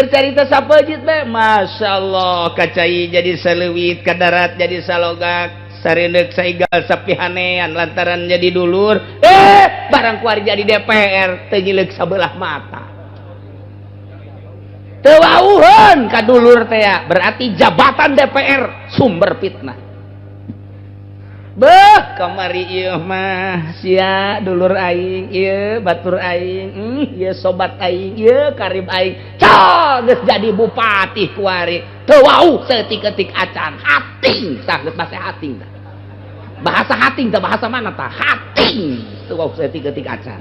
carita sapejit be masyaallah kacai jadi saleuwit ka darat jadi salogak sareundeuk saigal sapihanean lantaran jadi dulur barang kuari jadi DPR teu ngileuk sabelah mata teu wauheun ka dulur teh berarti jabatan DPR sumber fitnah. Beuh kamari ieu mah sia dulur aing ieu batur aing ieu sobat aing ieu karib aing geus jadi bupati kuari teu wau setik-etik acan hating tah geus bahasa hating tah bahasa hating tah bahasa mana tah hating teu wau setik-etik acan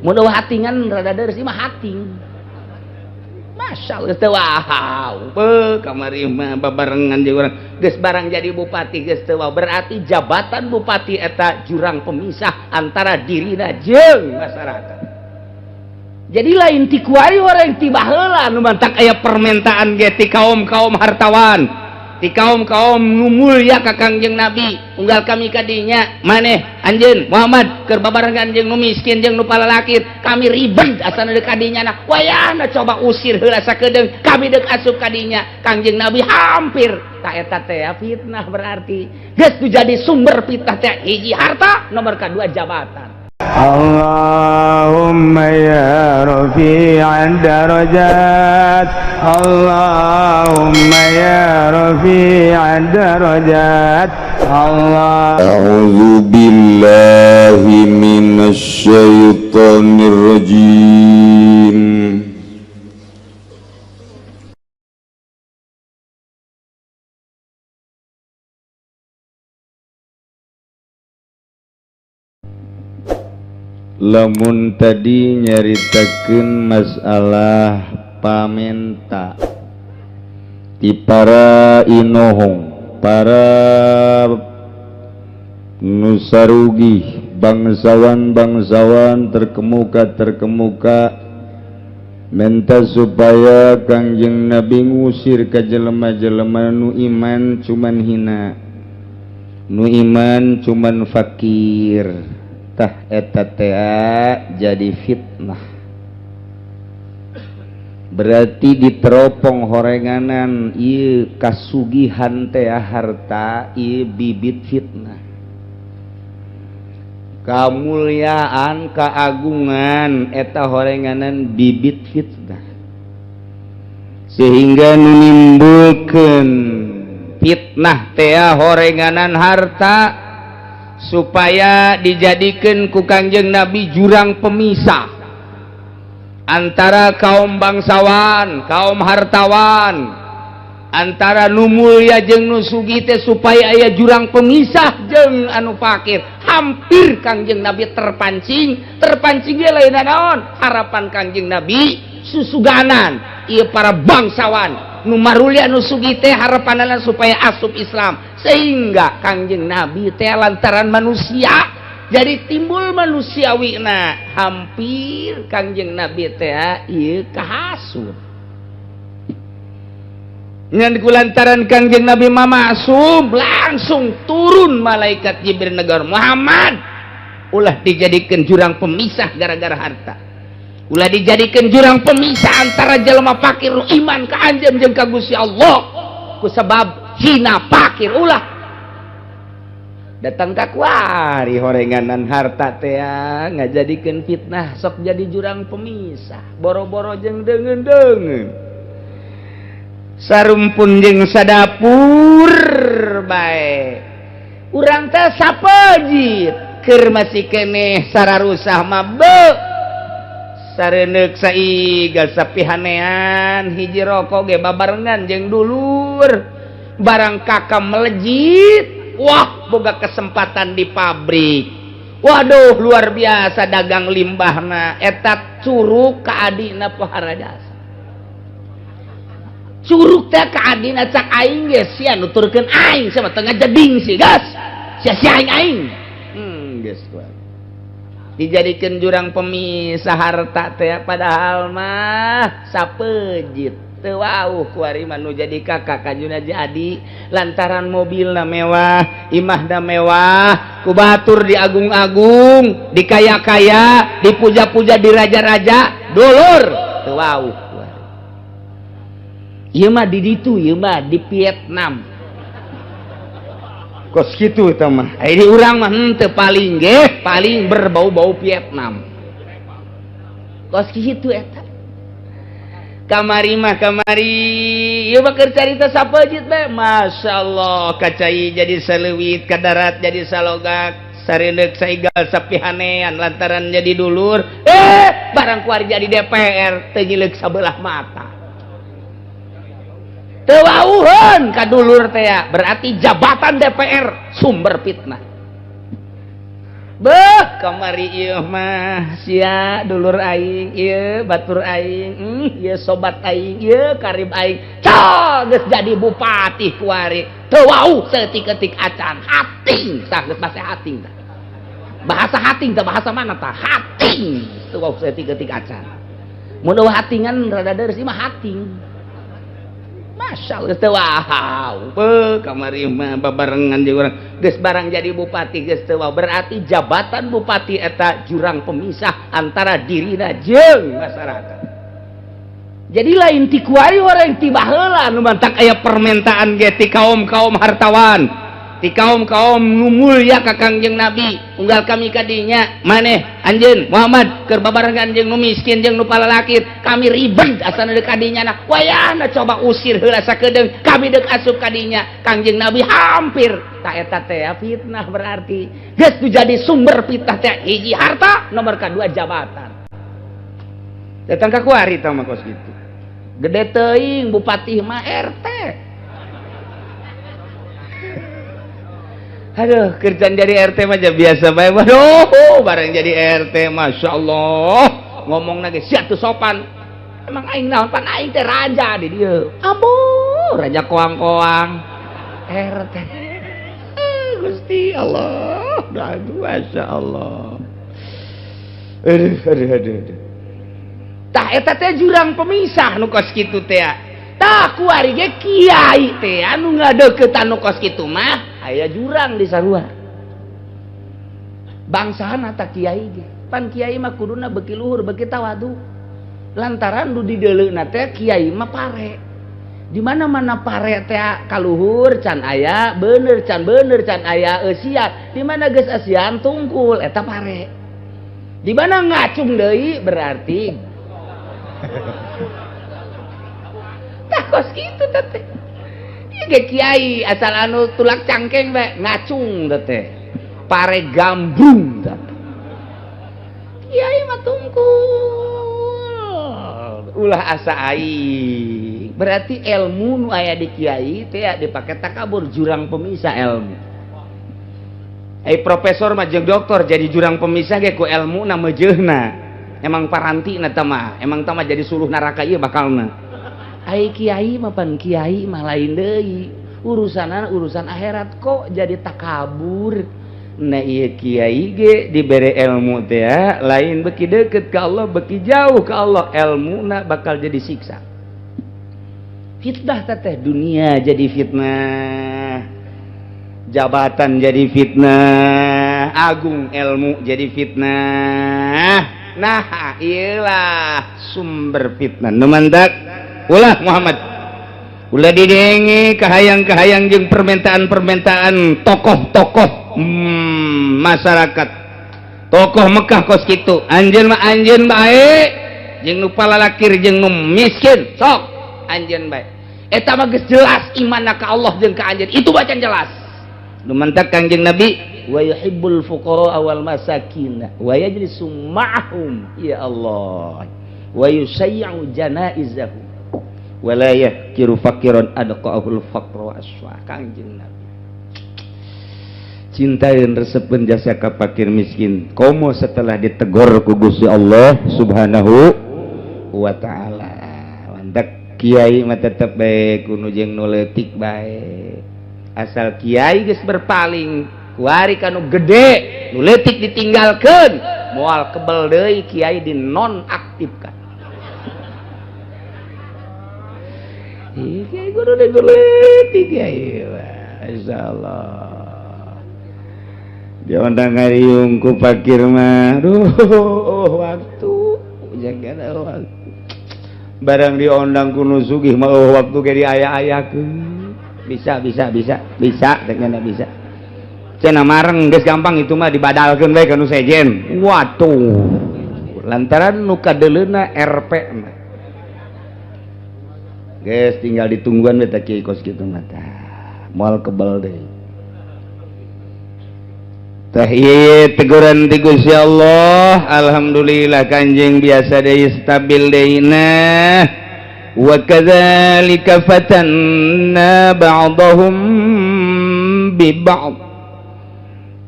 mun eueuh hatingan rada deres ieu mah hating masyaallah teu wau beuh kamari mah babarengan jeung urang geus barang jadi bupati geus teu wau berarti jabatan bupati eta jurang pemisah antara dirina jeung masyarakat. Jadi lain ti kuari orang ti baheula nu mantak aya permintaan ge ti kaum-kaum hartawan ti kaum-kaum nu mulya ka Kangjeng Nabi unggal kami kadinya maneh anjeun Muhammad keur babarengan jeung nu miskin jeung nu palalaki kami ribet asana deuk kadinya na wayahna coba usir heula sakedeung kami deuk asup kadinya Kangjeng Nabi hampir ka eta teh fitnah berarti geus tu jadi sumber fitnah teh hiji harta nomor kadua jabatan. Allahumma ya rafi'ad darajat Allahumma ya rafi'ad darajat Allah A'udzu billahi minasy syaithanir rajim. Lamun tadi nyaritakeun masalah pamenta ti para inohong para nusarugi bangsawan-bangsawan terkemuka menta supaya Kangjeng Nabi ngusir ka jelema-jelema nu iman cuman hina nu iman cuman fakir tah eta teh jadi fitnah berarti diteropong horenganan ieu kasugihan teh harta ieu bibit fitnah kamulyaan kaagungan eta horenganan bibit fitnah sehingga nimbulkeun fitnah teh horenganan harta supaya dijadikan ku Kangjeng Nabi jurang pemisah antara kaum bangsawan, kaum hartawan, antara nu mulya jeung nu sugih teh supaya aya jurang pemisah jeung anu fakir. Hampir Kangjeng Nabi terpancing ge lain naon harapan Kangjeng Nabi susuganan ieu para bangsawan nu marulya nu sugih teh harapanana supaya asup Islam sehingga Kangjeng Nabi teh lantaran manusia jadi timbul manusiawina hampir Kangjeng Nabi teh ieu kahasut ngan kulantaran Kangjeng Nabi mamasum langsung turun malaikat Jibril negar Muhammad ulah dijadikan jurang pemisah gara-gara harta ulah dijadikan jurang pemisah antara jelema fakir iman ka anjeun jeung ka Gusti Allah ku sabab hina fakir ulah datang ka kuari horenganan harta teh ngajadikeun fitnah sok jadi jurang pemisah boro-boro jeung deungeun-deungeun sarumpun jeung sadapur bae urang teh sapejit keur masih keneh sararusah mah beuh sareundeuk saigal sapihanean hiji rokok ge babarengan jeung dulur barang kakak melejit wah boga kesempatan di pabrik waduh luar biasa dagang limbahna eta curug ka adina pohara jasa curug teh ka adina cak aing ge sia nuturkeun aing sama tengah jeding sih gas sia aing geus dijadikan jurang pemisah harta teh padahal mah sapejit teu wauh kuari mah nu jadi kakak kajuna jadi lantaran mobilna mewah imahna mewah ku batur diagung-agung dikaya-kaya dipuja-puja di raja-raja dulur teu wauh kuari ieu mah di ditu, ieu mah di Vietnam. Kos kitu eta mah. Ai di urang mah henteu paling ge, paling berbau-bau Vietnam. Kos kitu eta. Kamari mah kamari ieu mah keur carita sapeujit bae. Masyaallah kacai jadi saleuwit, ka darat jadi salogak, sareundeuk saigal sapihanean lantaran jadi dulur. Barang kuari jadi DPR teu nyileuk sabelah mata. Teu wauheun ka dulur teh ya, berarti jabatan DPR sumber fitnah. Beuh, kamari ieu mah sia dulur aing, ieu batur aing, ieu sobat aing, ieu karib aing. Geus jadi bupati kuari. Teu wau seutik-eutik acan, hating, tah geus bahasa hating tah. Bahasa hating tah bahasa mana tah? Hating. Teu wau seutik-eutik acan. Mun eueuh hatingan rada deres ieu mah hating. Masyaallah teu wau. Beuh, kamari mah babarengan jeung urang. Geus barang jadi bupati geus teu wau. Berarti jabatan bupati eta jurang pemisah antara dirina jeung masyarakat. Jadi lain ti kuari orang ti baheula nu mantak aya permintaan ge ti kaum-kaum hartawan, ti kaum-kaum nu mulya ka Kangjeng Nabi, unggal kami kadinya maneh anjeun Muhammad keur babarengan jeung nu miskin jeung nu palalakit, kami ribet asana deuk kadinya na. Wayahna coba usir heula sakedeung, kami deuk asup kadinya. Kangjeng Nabi hampir ta eta teh fitnah berarti. Geus tu jadi sumber fitnah teh hiji harta, nomor kadua jabatan. Datang ka kuari tah mah kos kitu. Gede teuing bupati mah RT. Aduh, kerjaan jadi RT mah biasa bae. Waduh, bareng jadi RT, masya Allah. Ngomong lagi sia tuh sopan. Emang aing naon pan aing teh raja di dieu. Ampun, raja koang-koang. RT. Gusti Allah. Aduh, masya Allah. Aduh. Tah eta teh jurang pemisah nu kos kitu teh. Tah kuari ge kiai teh anu ngadeukeut anu kos kitu mah aya jurang di sarua. Bangsana tah kiai ge. Pan kiai mah kuduna beuki luhur, beuki tawadu. Lantaran nu di deuleuna teh kiai mah pare. Di mana-mana pare teh kaluhur can aya bener can aya eusian. Di mana geus eusian tungkul eta pare. Di mana ngacung deui berarti tah kos kitu teh. Ieu ge kiai asal anu tulak cangkeng bae ngacung teh. Pare gambung teh. Kiai mah tungkul. Ulah asa aing. Berarti ilmu nu aya di kiai teh dipake takabur jurang pemisah ilmu. Profesor mah jeung doktor jadi jurang pemisah ge ku ilmu na meujeunna. Emang paranti na tama, emang tama jadi suluh neraka ieu bakalna. Ai kiai mah pan kiai mah lain deui. Urusanna urusan akhirat kok jadi takabur. Nah ieu kiai ge dibere ilmu teh lain beuki deukeut ka Allah, beuki jauh ka Allah, ilmuna bakal jadi siksa. Fitnah teh dunia jadi fitnah. Jabatan jadi fitnah, agung ilmu jadi fitnah. Nah, iyalah sumber fitnah. Nu mantak ulah Muhammad. Ulah didenge kahayang-kahayang jeung permintaan-permintaan tokoh-tokoh masyarakat. Tokoh Mekah kos kitu. Anjeun mah anjeun bae jeung nu palalakir jeung nu miskin. Sok anjeun bae. Eta mah geus jelas imanna ka Allah jeung ka anjeun. Itu bacan jelas. Nu mantak Kangjeng Nabi wa yuhibbul fuqara wal masakin wa yajlisu ma'ahum ya Allah wa yusayyi'u janaizahum wa la yahkiru faqiran adqa'ul faqra wa aswa. Kangjeng Nabi cintain resepeun jasa ka fakir miskin. Komo setelah ditegur ku Gusti Allah Subhanahu wa taala. Landak kiai mah tetep bae kudu jeung nu leutik bae. Asal kiai geus berpaling kuari kanu gede nu leutik ditinggalkeun moal kebel deui kiai dinonaktifkan. Kiai kudu leutik kiai masyaallah. Dia ondang ngariung ku fakir mah duh waktu jaga waktu barang diondang kuno sugih mau waktu ke di ayah-ayahku bisa ternyata bisa cina mareng geus gampang itu mah dibadalkeun bae ka nu sejen waduh lantaran nu kadeleuna RP mah geus tinggal ditungguan we teh kieu kos kitu mah moal kebal deui tah ieu teguran ti Gusti Allah alhamdulillah Kanjeng biasa deui stabil deui nah wa kadzalika fatanna ba'dahum bi ba'd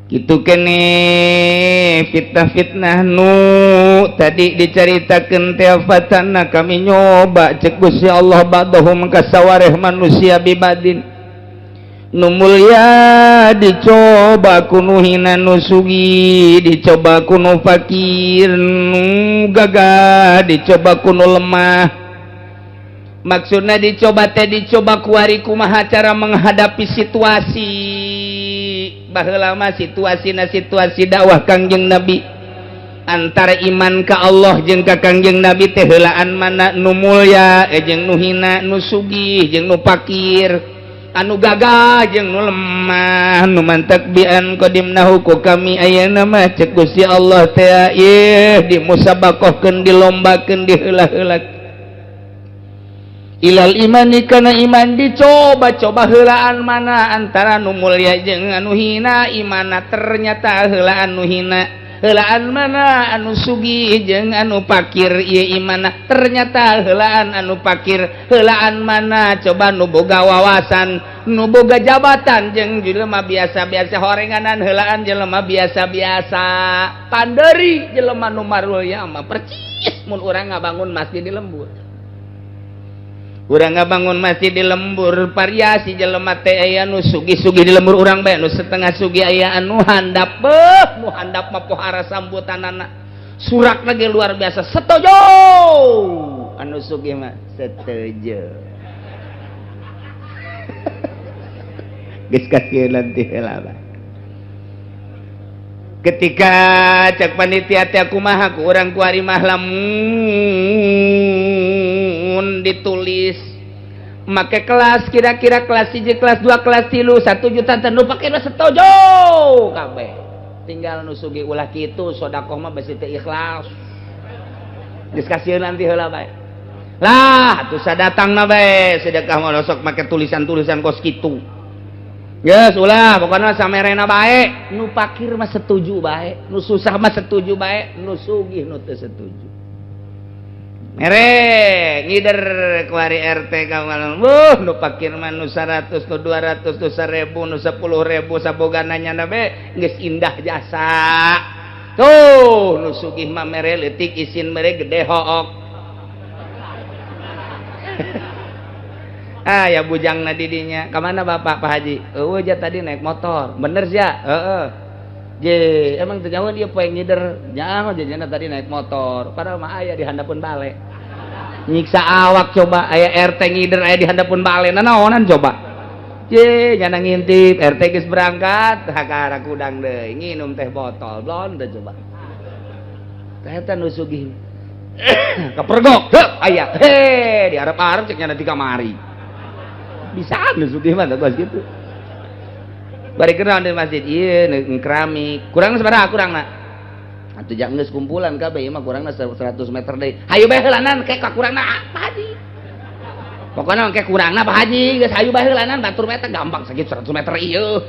kitu kene fitnah-fitnah nu tadi dicaritakeun teh fatanna kami nyoba cek Gusti Allah ba'dahum ka sawareh manusia bibadin nu mulia dicoba kuno hina nu sugi dicoba kuno fakir nu gagah dicoba kuno lemah maksudnya dicoba kuari kumaha cara menghadapi situasi baheula mah situasi dakwah Kangjeng Nabi antara iman ka Allah jeung ka Kangjeng Nabi teh heulaan mana nu mulya jeung nu hina nu sugih jeung nu fakir anu gagah jeung nu lemah nu mantak bian qadimnahu ku kami ayeuna mah cek Gusti Allah teh ieu dimusabaqahkeun dilombakeun diheula-heula ilal imani kana iman dicoba heulaan mana antara nu mulya jeung anu hina imana ternyata heulaan nu hina heulaan mana anu sugih jeung anu fakir ieu imana ternyata heulaan anu fakir heulaan mana coba nu boga wawasan nu boga jabatan jeung jelema biasa-biasa horenganan heulaan jelema biasa-biasa panderi jelema nu marulya mah percis mun urang ngabangun masjid di lembur urang ngabangun masjid di lembur variasi jelema teh aya nu sugih-sugih di lembur urang bae nu setengah sugih aya anu handap mah pohara sambutanana surak lagi luar biasa setuju anu sugih mah setuju geus kasieun nanti heula ketika cek panitia teh kumaha ku urang ku ari mah lamun ditulis make kelas kira-kira kelas 1 kelas 2 kelas 3 1 juta teh nu pake setuju kabeh tinggal nu sugih ulah kitu sedekah mah besi teh ikhlas geus kasieun nanti heula bae lah atuh sadatangna bae sedekah mah sok make tulisan-tulisan kos kitu geus ulah pokona samerena bae nu fakir mah setuju bae nu susah mah setuju bae nu sugih nu teu setuju mere ngider kuari RT kawan nu fakir mah nu 100 nu 200 nu 1000 nu 10.000 sabogana nyana be geus indah jasa tuh nu sugih mah mere leutik isin mere gede hook ya bujangna didinya kamana bapak Pak Haji eueuh ja tadi naik motor bener ja heeh je emang teu nyawa dia poe ngider jangan jajana tadi naik motor padahal mah aya di handapeun bale nyiksa awak coba aya RT ngider aya di handapeun bale nanaonan coba je nyana ngintip RT geus berangkat hakara kudang deui nginum teh botol blon teh coba teh eta nu sugih kepergok aya di arep-arep cek nyana di kamari bisa nu sugih mah geus kitu bari kenal di masjid ieu keramik kurangna sabaraha kurangna atuh jang geus kumpulan kabeh ieu mah kurangna 100 meter deui hayu bae heulanan ke ka kurangna Pak Haji pokona ke kurangna Pak Haji geus hayu bae heulanan batur mah eta gampang sakitu 100 meter ieu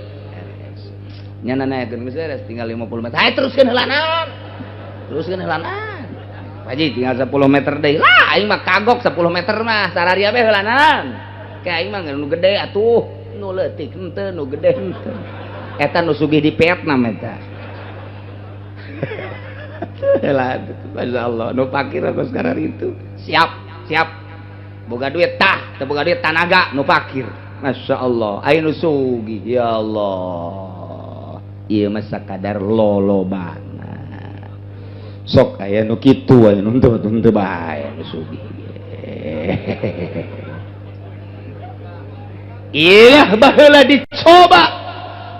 nyana naekeun geus beres tinggal 50 meter hayu teruskeun heulanan Pak Haji tinggal 10 meter deui lah aing mah kagok 10 meter mah sararia bae heulanan ke aing mah nu gede atuh nu leutik henteu nu gede henteu eta nu sugih di Vietnam eta lah masyaallah nu fakir apa sekarang itu siap boga duit teu boga duit tanaga nu fakir masyaallah aya nu sugih ya Allah ieu mah sakadar lolobana sok aya nu kitu aya nu teu bae nu sugih iya baheula dicoba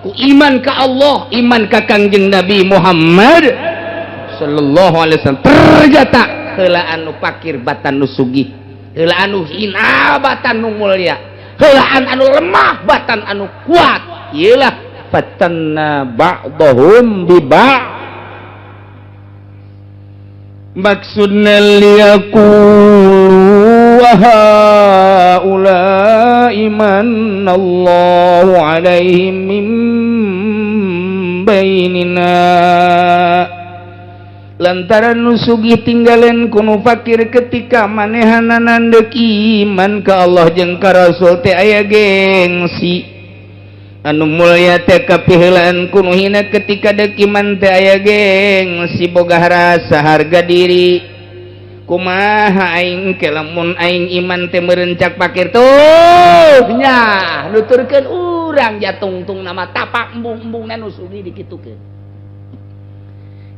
ku iman ka Allah iman ka Kangjeng Nabi Muhammad sallallahu alaihi wasallam ternyata heula anu fakir batan nu sugih heulaan anu hina batan nu mulya, heulaan anu lemah batan anu kuat. Ieu lah fatanna ba'dhum bi ba'. Maksudna liyaqulu wa haula'i manallahu 'alaihim min bainina, lantaran nu sugih tinggalen kuno fakir ketika manehana nandek iman ka Allah jeung ka Rasul teh aya gengsi. Anu mulya teh kapiheulaan kuno hina ketika deuk iman teh aya gengsi boga rasa harga diri. Kumaha aing ke lamun aing iman teh meureun cak pakir tuh nya nuturkeun urang jatungtung nama tapak embung-embungna nu sugih dikitukeun.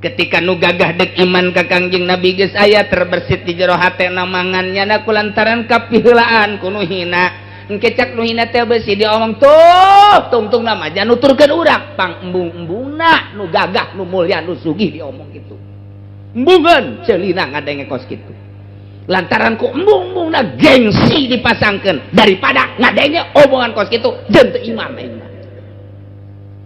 Ketika nu gagah dek iman ka Kangjeng Nabi geus aya terbersit di jero hatena mangannyana kulantaran kapiheulaan kuno hina. Kecak nu hina teh beusi diomong tuh tungtung nama aja nuturkeun urang pang embung-embungna nu gagah nu mulya nu sugih diomong kitu. Embungeun ceulina ngadenge kos kitu. Lantaran ku embung-embungna gengsi dipasangkeun daripada ngadenge omongan kos kitu jeung teu iman aing.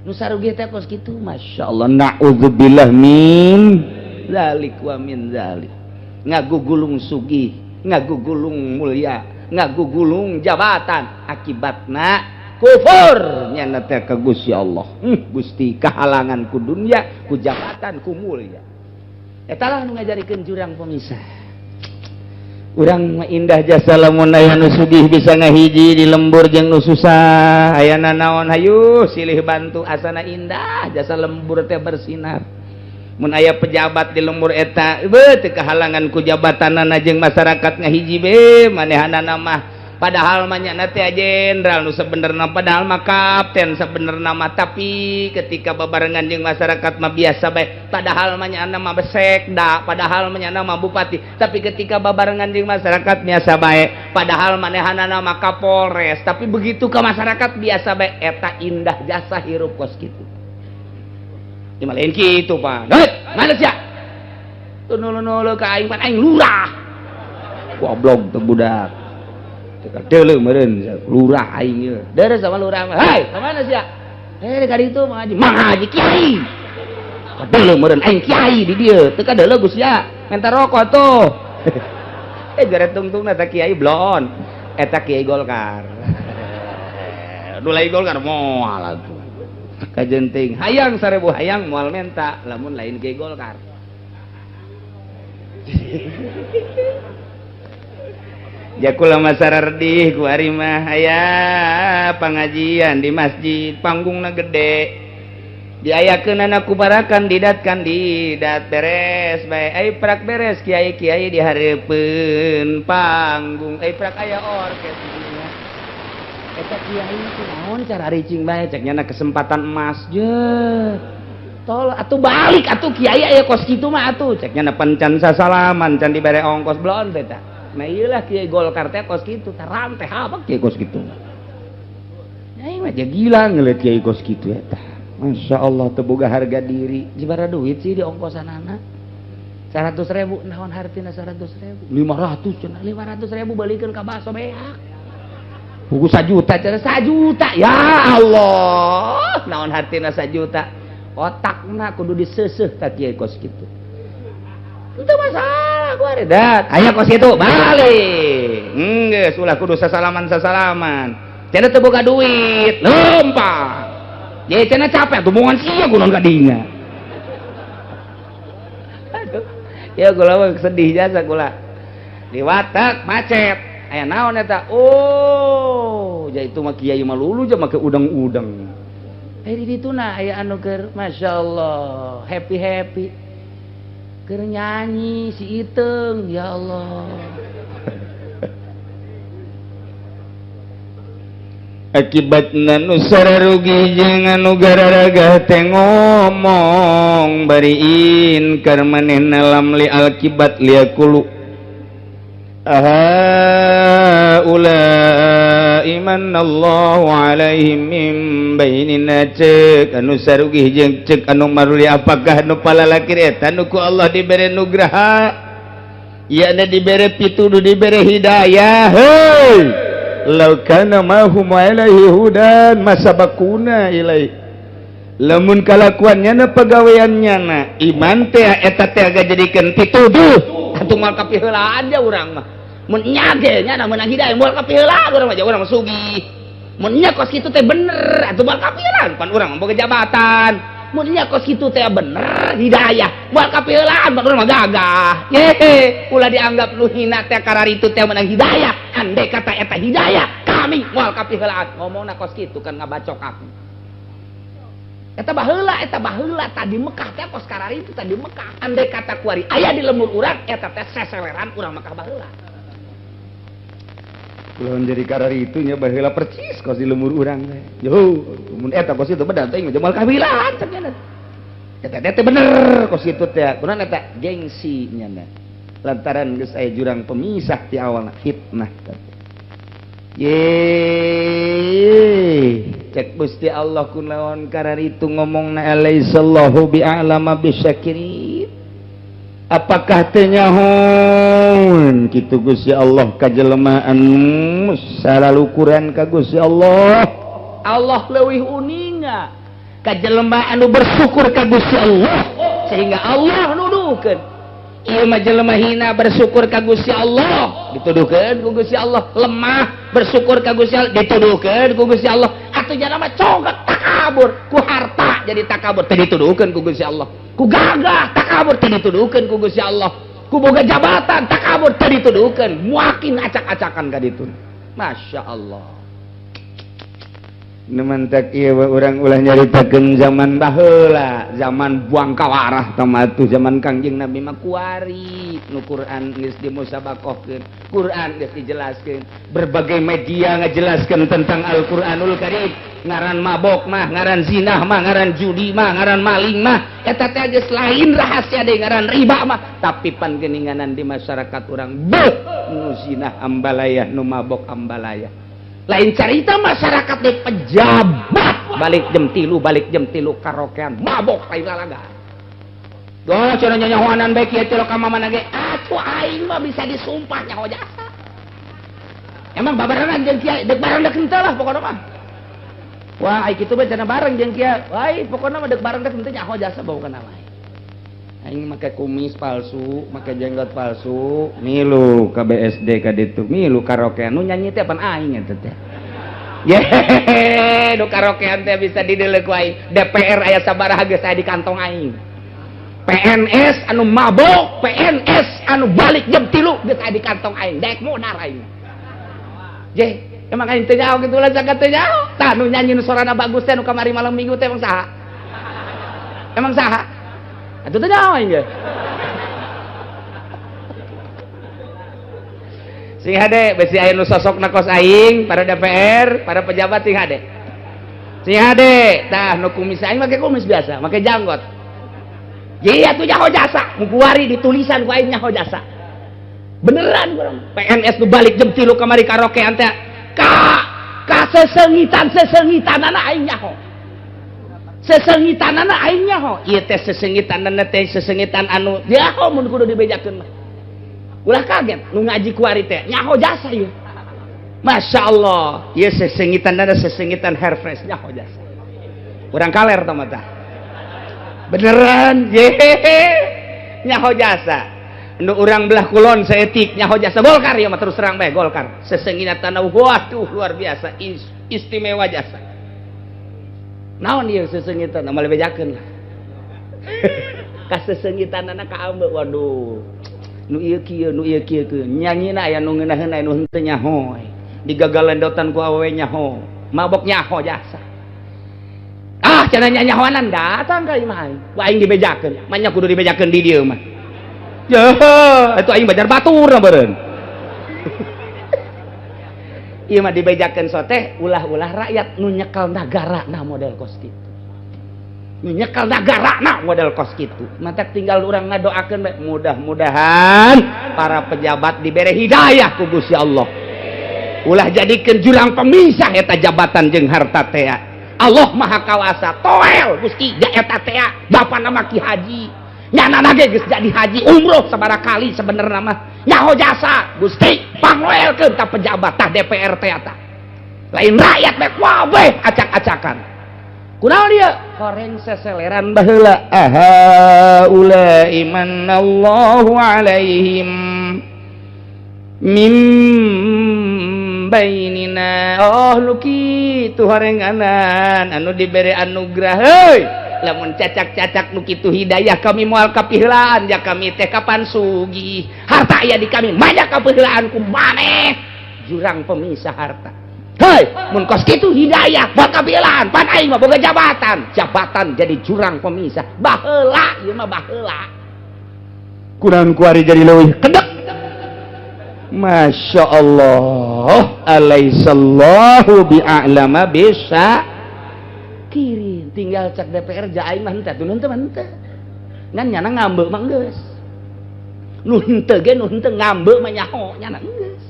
Nu sarugi teh kos kitu masyaallah naudzubillah min zalik wa min zalik. Ngagugulung sugih, ngagugulung mulya, ngagugulung jabatan, akibatna kufur nyana teh ka Gusti Allah. Gusti kahalangan ku dunya, ku jabatan, ku mulya. Eta lah nu ngajarikeun jurang pemisah. Urang mah indah jasa lamun aya nu sugih bisa ngahiji di lembur jeung nu susah. Ayana naon hayu silih bantu asana indah jasa lembur teh bersinar. Mun aya pejabat di lembur eta teu kahalangan ku jabatanana jeung masyarakat ngahiji be manehanana mah padahal mah nya teh jenderal nu sabenerna padahal mah kapten sabenerna mah tapi ketika babarengan jeung masyarakat mah biasa bae padahal mah nya mah sekda padahal mah nya mah bupati tapi ketika babarengan jeung masyarakat biasa bae padahal manehanana mah kapolres tapi begitu ke masyarakat biasa bae eta indah jasa hirup kos kitu. Ima lain kitu Pak. Mana sia? Tu nulu-nulu ka aing pan aing lurah. Goblok teu budak. Teu kadeuleu meureun lurah aing ieu. Deres sama lurah mah. Hai, ka mana sia? Ka ditu Mang Haji. Mang Haji kiai. Kadeuleu meureun aing kiai di dieu. Teu kadeuleu Gus ya. Menta rokok tuh. Jare tungtungna teh kiai blon. Eta kiai Golkar. Dulai Golkar moal atuh. Kajenting hayang 1000 hayang moal menta lamun lain ge Golkar. Jakula masarardih ku ari mah aya pangajian di masjid panggungna gede diayakeunana ku barakan didat kandidat beres bae ai prak beres kiai-kiai dihareupeun panggung ai prak aya orkes. Eta kiai itu naon cara ricing bae cek nyana kesempatan emas je. Tol atuh balik atuh kiai aya kos kitu mah atuh cek nyana pencan sasalaman can dibere ongkos blon teh tah. Nah ieu lah kiai Golkar teh kos kitu taram teh habak kiai kos kitu. Nyai mah gila ngeliat kiai kos kitu eta. Masyaallah teu boga harga diri. Jibara duit sih di ongkosanana. 100.000 naon hartina 100.000? 500 cenah 500.000 balikeun ka baso beak. Buku 1 juta cara 1 juta ya Allah naon hartina 1 juta otakna kudu diseuseuh ka kiai kos kitu itu masalah ku aredat aya kos kitu balik geus ulah kudu sasalaman cenah teu boga duit lempang ye cenah capek tumongan sia kunaon ka dinya aduh ya kula mah sedih jasa kula di watak macet aya naon eta oh ja itu mah kiai mah lulu ja make udang-udang di dituna aya anu keur masyaallah happy keur nyanyi si Iteung ya Allah akibatna nu sararugi jeung anu gararaga teh ngomong bariin keur manehna lamli alkibat liaqulu ulai manallahu alaihim min bainina cek anu sarugih jeung cek anu maruli apakah anu palalaki eta nu ku Allah dibere nugraha ya na dibere pituduh dibere hidayah hei law kana mahum ilaihi hudan masabakuna ilai lamun kalakuannya na pagaweannya na iman teh eta teh jadikeun pituduh atuh moal kapiheulaan aja urang mah mun nya ge nya na meunang hidayah moal kapiheulaan urang mah urang sugih mun nya kos kitu teh bener atuh moal kapiheulaan pan urang boga jabatan mun nya kos kitu teh bener hidayah moal kapiheulaan pan urang mah gagah ye ulah dianggap lu hina teh kararitu teh meunang hidayah andai kata eta hidayah kami moal kapiheulaan ngomongna kos kitu kan ngabacok aku eta baheula tadi Mekah teh kos kararitu tadi Mekah andai kata kuari aya di lemur urang eta teh seseleran urang Mekah baheula lawan jadi karari itu nya baheula percis kos di lemur urang teh yo mun eta kos itu bedan teh moal kawilaan cenah eta teh bener kos itu teh kunaon eta gengsi nya lantaran geus aya jurang pemisah ti awalna fitnah cek Gusti Allah kunaon karari itu ngomongna alaihissallahu bi'alama bisyakirin apakah teh nyahoon kitu Gusti Allah ka jelema anu salalukuran ka Gusti Allah leuwih uninga ka jelema anu bersyukur ka Gusti Allah sehingga Allah nuduhkeun ieu mah jelema hina bersyukur ka Gusti Allah dituduhkeun ku Gusti Allah lemah bersyukur ka Gusti Allah dituduhkeun ku Gusti Allah atuh nya mah congak takabur ku harta jadi takabur teh dituduhkeun ku Gusti Allah ku gagah takabur teh dituduhkeun ku Gusti Allah ku boga jabatan takabur teh dituduhkeun muakin acak-acakan ka ditu Masya Allah nemantak ieu urang ulah nyaritakeun zaman baheula zaman buang kawarah tamatu zaman Kangjeng Nabi mah kuari nu Quran geus dimusabaqahkeun Quran geus dijelaskeun berbagai media ngajelaskeun tentang Al-Qur'anul Karim ngaran mabok mah ngaran zinah mah ngaran judi mah ngaran maling mah eta teh geus lain rahasia deui ngaran riba mah tapi pan geuninganan di masyarakat urang beuh nu zinah ambalayah nu mabok ambalayah lain cerita masyarakat deh pejabat balik jam 3 karaokean mabok lain lalaga doh cenah nyanyahoanan bae kieu teh ka mamana ge atuh aing mah bisa disumpah nyaho jasa emang babarengan jeung kieu deuk bareng deuk henteu lah pokona mah wah ai kitu bae cenah bareng jeung kieu ai pokona mah deuk bareng deuk henteu nyaho jasa bau kana wae aing make kumis palsu make jenggot palsu milu ka BSD ka ditu milu karaokean nu nyanyi teh pan aing eta teh ye nu karaokean teh bisa dideuleuh ku aing DPR aya sabaraha geus aya di kantong aing PNS anu mabok PNS anu balik jam 3 geus aya di kantong aing daek modar aing ye emang aing teu nyaho kitu lah jagat teu nyaho tah nu nyanyi nu sorana bagus teh nu kamari malam minggu teh emang saha atuh teh nyaho aing ge sing hade besi aya nu sosokna kos aing para DPR para pejabat sing hade tah nu kumis aing make kumis biasa make janggot jadi atuh nyaho jasa mukuari ditulisan ku aing nyaho jasa beneran urang PNS nu balik jam 3 kamari karaokean teh ka sesengitan-sesengitanana aing nyaho sesengitanana aing nyaho ieu teh sesengitanana teh sesengitan anu nyaho mun kudu dibejakeun mah ulah kaget nu ngaji kuari teh nyaho jasa ieu Masya Allah ieu sesengitanana sesengitan hair fresh nyaho jasa urang kaler tah mah beneran ye nyaho jasa nu urang belah kulon saeutik nyaho jasa Golkar ya mah terus terang bae Golkar sesengitanana waduh luar biasa istimewa jasa naon ieu sesengitan mah bejakeun lah ka sesengitanana ka ambe waduh nu ieu kieu nyanyina aya nu ngeunaheun aya nu henteu nyaho digagalendotan ku awewe nyaho mabok nyaho jasa cenah nyahoanan datang ka imah aing aing dibejakeun mah nya kudu dibejakeun di dieu mah eta aing bajar batur beureun ieu mah dibejakeun soteh ulah-ulah rakyat nu nyekel nagarana model kos kitu nu nyekel nagarana model kos kitu mata tinggal urang ngadoakeun bae mudah-mudahan para pejabat dibere hidayah ku Gusti Allah ulah jadikeun jurang pemisah eta jabatan jeung harta teh Allah Maha Kawasa toel Gusti da eta teh bapana mah Ki Haji nyanana ge geus jadi haji umroh sabaraha kali sebenarna mah nyaho jasa Gusti pangloelkeun ka pejabat tah DPR teh eta lain rakyat mek wabeh acak-acakan kunaon dia horeng seseleran baheula aha ulai manallahu alaihim mim bainina oh nu kitu horenganan anu dibere anugerah heuy lamun cacak-cacak nu kitu hidayah kami moal kapihlaan ya kami teh kapan sugih harta aya di kami manya kapihlaan ku maneh jurang pemisah harta heuy mun kos kitu hidayah buat kapihlaan pan aing mah boga jabatan jadi jurang pemisah baheula ieu mah baheula kurang kuari jadi leuwih kedek Masya Allah alaihissallahu bi'a'lama bisa kiri tinggal cek DPR jaing mah henteu nu henteu mah henteu ngan nyana ngambek mah geus nu henteu ge nu henteu ngambek mah nyaho nyana geus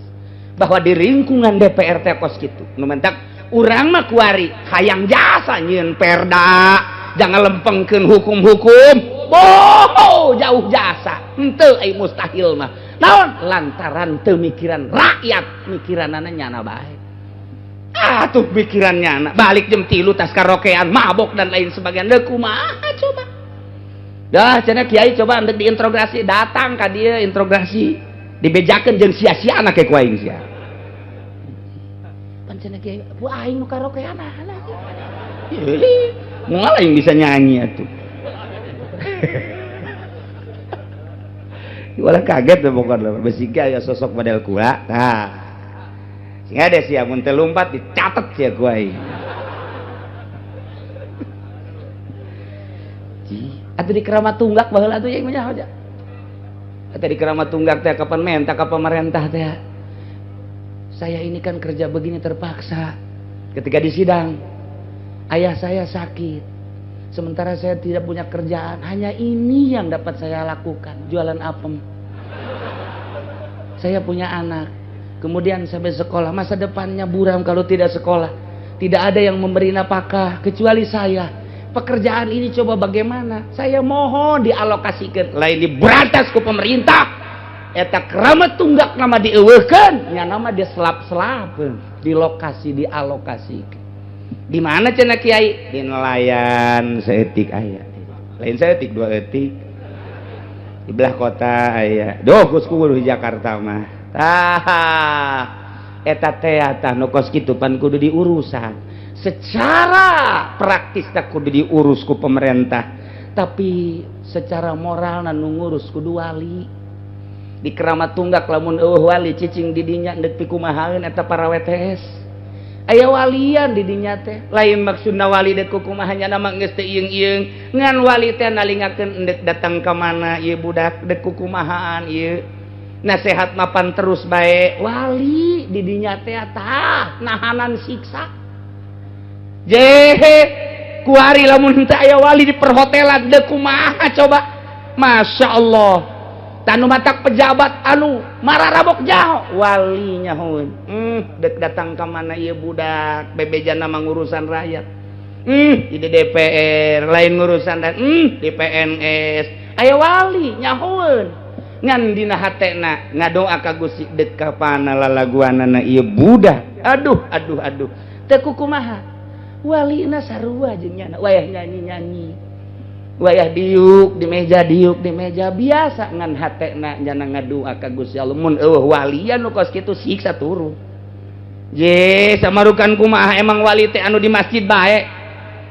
bahwa di lingkungan DPR teh kos kitu nu mentak urang mah kuari hayang jasa nyieun perda jangan lempengkeun hukum-hukum boh jauh jasa henteu ai mustahil mah naon lantaran teu mikiran rakyat mikiranana nyana bae atuh pikirannya anak balik jam 3 tas karaokean mabok dan lain sebagainya kumaha coba dah cenah kiai coba andek diintrogasi datang ka dia introgasi dibejakeun jeung sia-sia anak ke ku aing sia pan cenah kiai bu aing nu karaokean anak moal aing bisa nyanyi atuh Walah kaget deh pokoknya besiga ya sosok model kula nah sehingga ada sih amun teu lompat dicatet sia ku aing atuh di Keramat Tunggak baheula atuh yang nyaho aja atuh di Keramat Tunggak teh kapan menta ka pemerintah teh saya ini kan kerja begini terpaksa ketika di sidang ayah saya sakit sementara saya tidak punya kerjaan hanya ini yang dapat saya lakukan jualan apem saya punya anak kemudian sampai sekolah masa depannya buram kalau tidak sekolah tidak ada yang memberi nafkah kecuali saya pekerjaan ini coba bagaimana saya mohon dialokasikan lain diberantas ke pemerintah eta Keramat Tunggak nama dieuweuhkeun nya nama diselap-selapkeun di lokasi dialokasikan di mana cenah kiai di nelayan seetik aya lain seetik 2 etik di belah kota aya doh geus kudu di Jakarta mah tah eta teh tah nu kos kitu pan kudu diurusan secara praktis tak kudu diurus ku pemerintah tapi secara moral nu ngurus kudu wali di Keramat Tunggak lamun eueuh wali cicing di dinya endek pikumahaeun eta para WTS aya walian di dinya teh lain maksudna wali dek kumaha nya nama geus teu ieung-ieung ngan wali teh nalingakeun endek datang ka mana ieu budak dek kumahaan ieu nasehat mapan terus bae wali di dinya teh tah nahanan siksa jehe kuari lamun teu aya wali di perhotelan dek kumaha coba Masya Allah tanu matak pejabat anu mararabok jaho wali nyahoeun dek datang ka mana ieu budak bebejan nama ngurusan rakyat di DPR lain ngurusan dan di PNS aya wali nyahoeun ngan dina hatena ngadoa ka Gusti dek ka pana lalaguanana ieu budak aduh teu kumaha walina sarua jeung nya wayah nyanyi-nyanyi wayah diuk di meja biasa ngan hatena jana ngadua ka Gusti Allah mun eueuh walian nu kos kitu siksa turun ye samarukan kumaha emang wali teh anu di masjid bae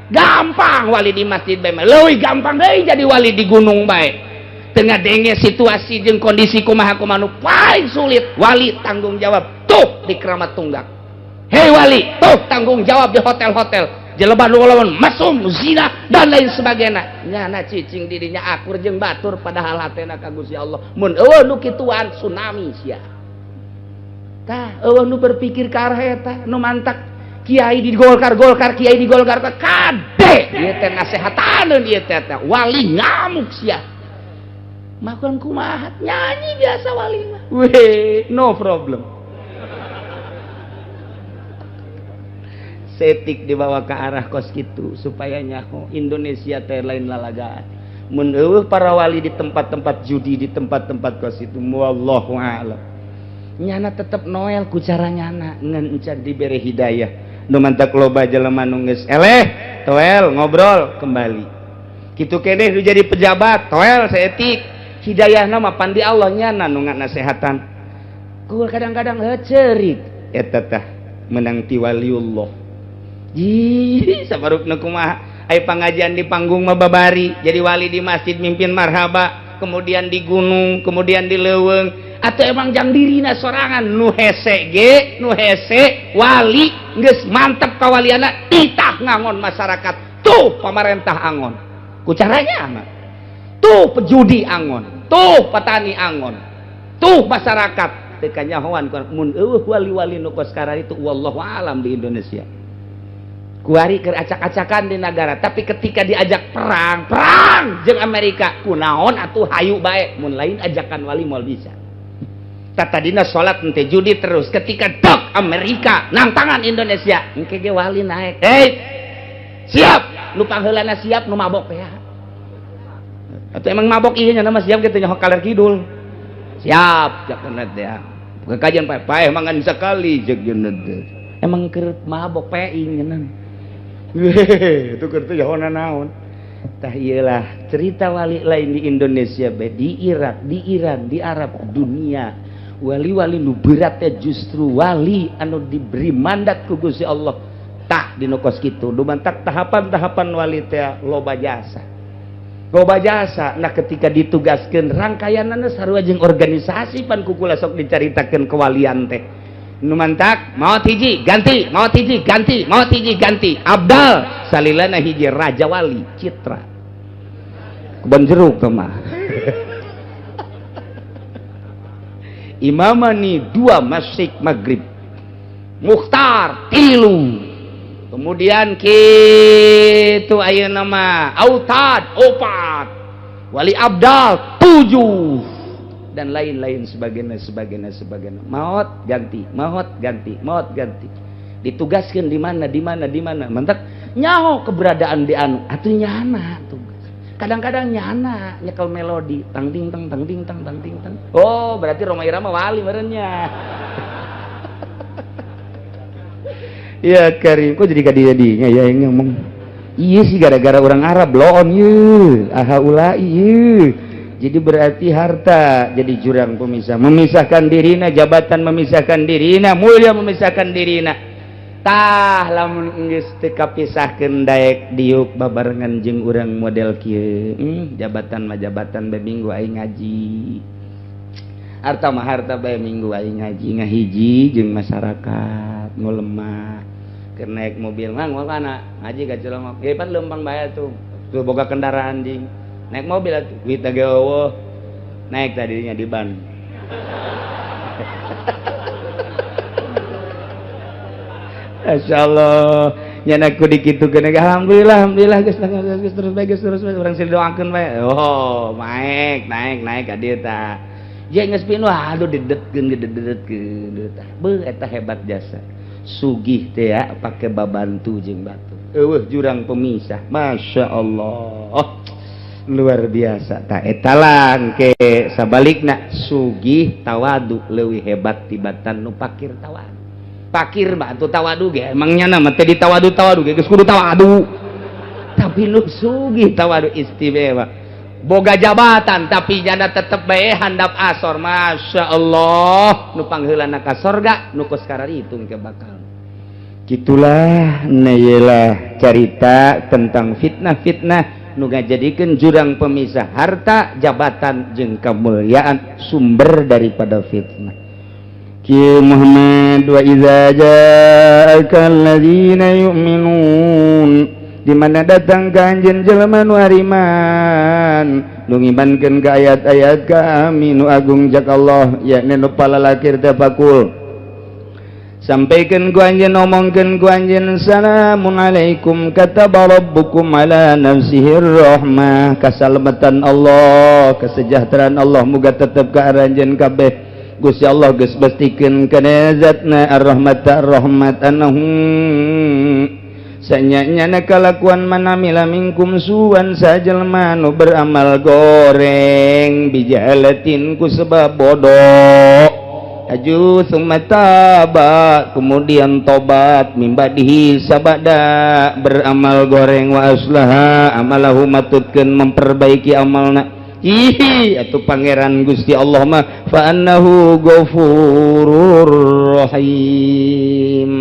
gampang wali di masjid bae leuwih gampang deui jadi wali di gunung bae tengah denge situasi jeung kondisi kumaha nu paling sulit wali tanggung jawab tuh di Keramat Tunggak hei wali tuh tanggung jawab di hotel-hotel jeleban lawan mesum zina dan lain sebagainya nyana cicing dirinya akur jeung batur padahal hatena ka Gusti Allah mun eueuh nu kituan tsunami sia tah eueuh nu berpikir ka arah eta nu mantak kiai di Golkar kiai di Golkar kade ieu teh nasehataneun ieu teh wali ngamuk sia makan kumaha nyanyi biasa wali mah weh no problem setik dibawa ke arah kos gitu supaya nyaho Indonesia teh lain lalagaan mun eueuh para wali di tempat-tempat judi, di tempat-tempat kos itu wallahu a'lam. Nyana tetep Noel ku cara nyana ngan encan dibere hidayah. Nu mantak loba jelema nu geus eleh toel ngobrol kembali. Kitu keneh nu jadi pejabat toel saeutik hidayahna mah pandi Allah nyana nu nganasehatan. Ku kadang-kadang heuceurik eta tah menang ti waliullah. Ji sabarukna kumaha? Ai pengajian di panggung mababari, jadi wali di masjid mimpin marhaba, kemudian di gunung, kemudian di leuweung, atau emang jang dirina sorangan nu hese ge, nu hese wali geus mantep kawaliana titah ngangon masyarakat. Tuh pemerintah angon. Ku caranya mah. Tuh pejudi angon, tuh petani angon. Tuh masyarakat teu kanyahoan mun eueuh wali-wali nu kos sekarang itu wallahu alam di Indonesia. Kuari keur acak-acakan di negara, tapi ketika diajak perang jeung Amerika kunaon atuh hayu bae mun lain ajakan wali moal bisa. Tadina salat teh judi terus, ketika dok Amerika nang tangan Indonesia engke ge wali naik. Siap nu pangheulana siap nu mabok teh. Atuh emang mabok ieu nya mah siap kitu nya kaler kidul. Siap jakeuna teh. Kekajian pae mangan sekali jeung teh. Emang keur mabok peing ngeunaan. Itu kertu jahona naon tah iyalah cerita wali lain di Indonesia be di Irak, di Iran, di Arab dunia wali-wali nu beratnya justru wali anu diberi mandat ku Gusti Allah tah dinu kos kitu dumantak tahapan-tahapan wali teh loba jasa nah ketika ditugaskeun rangkaianna sarua jeung organisasi pan ku kula sok dicaritakeun kewalian teh nu mantak maot hiji ganti maot hiji ganti maot hiji ganti abdal salilana hiji raja wali citra kebon jeruk mah imamani 2 masjid maghrib mukhtar 3 kemudian kitu ayeuna mah autad 4 wali abdal 7 dan lain-lain sebagainya maut ganti ditugaskan di mana mentek nyaho keberadaan di anu atuh nyana tugas kadang-kadang nyana nyekel melodi tang ting tang oh berarti Roma Irama wali merenya ya Karim kok jadi kadinya ya yang ngomong iya sih gara-gara orang Arab loon ye aha ulai ye. Jadi berarti harta jadi jurang pemisah, memisahkan dirina, jabatan memisahkan dirina, mulia memisahkan dirina. Tah lamun geus teu kapisahkeun daek diuk babarengan jeung urang model kieu. Jabatan mah jabatan bae minggu aing ngaji. Harta mah harta bae minggu aing ngaji ngahiji jeung masyarakat nu lemah. Keur naik mobil mah moal kana ngaji ka Cilongok. Ge pan leumpang bae tuh. Tuh boga kendaraan jeung naik mobil atuh duit ge eueuh naik tadinya di ban masyaallah nyana ku dikitukeun alhamdulillah geus terus bae urang sih doakeun bae oh naik ka dieu tah jeung geus pinu aduh didetkeun tah beuh eta hebat jasa sugih teh ya pake babantu jeung batu eueuh jurang pemisah masyaallah luar biasa tak etalang ke sabalikna sugih tawadu leuwih hebat tibatan nu pakir tawadu pakir mah atuh tawadu ge emangnya nama teh ditawadu ge geus kudu tawadu tapi nu sugih tawadu istimewa boga jabatan tapi jana tetep bae handap asor masyaallah nu pangheulana ka sorga nu kos kararitung ke bakal gitulah nayelah carita tentang fitnah nu ngajadikeun jurang pemisah harta jabatan jeung kemuliaan sumber daripada fitnah. Ki Muhammad wa idza ja'aka alladzina yu'minun di mana datang ka anjeun jelema nu ariman nu ngimankeun ka ayat-ayat kami nu agung jak Allah yakni nu palalakir teh pakul sampaikan ku anjeun omongkeun ku anjeun salamun alaikum kataba rabbukum ala nafsihir rahmah kasalamatan Allah kesejahteraan Allah muga tetep ka aranjeun kabeh Gusti Allah geus bestikeun kana zatna ar-rahmat ar-rahmat annahu sanyanya kalakuan manamila minkum suwan sajelma nu beramal goreng bijalatin ku sebab bodoh aju sumataba kemudian tobat mimbadihi sabada beramal goreng wa aslaha amalahu matutkeun memperbaiki amalna hihi atuh pangeran Gusti Allah mah fa annahu ghafurur rahim.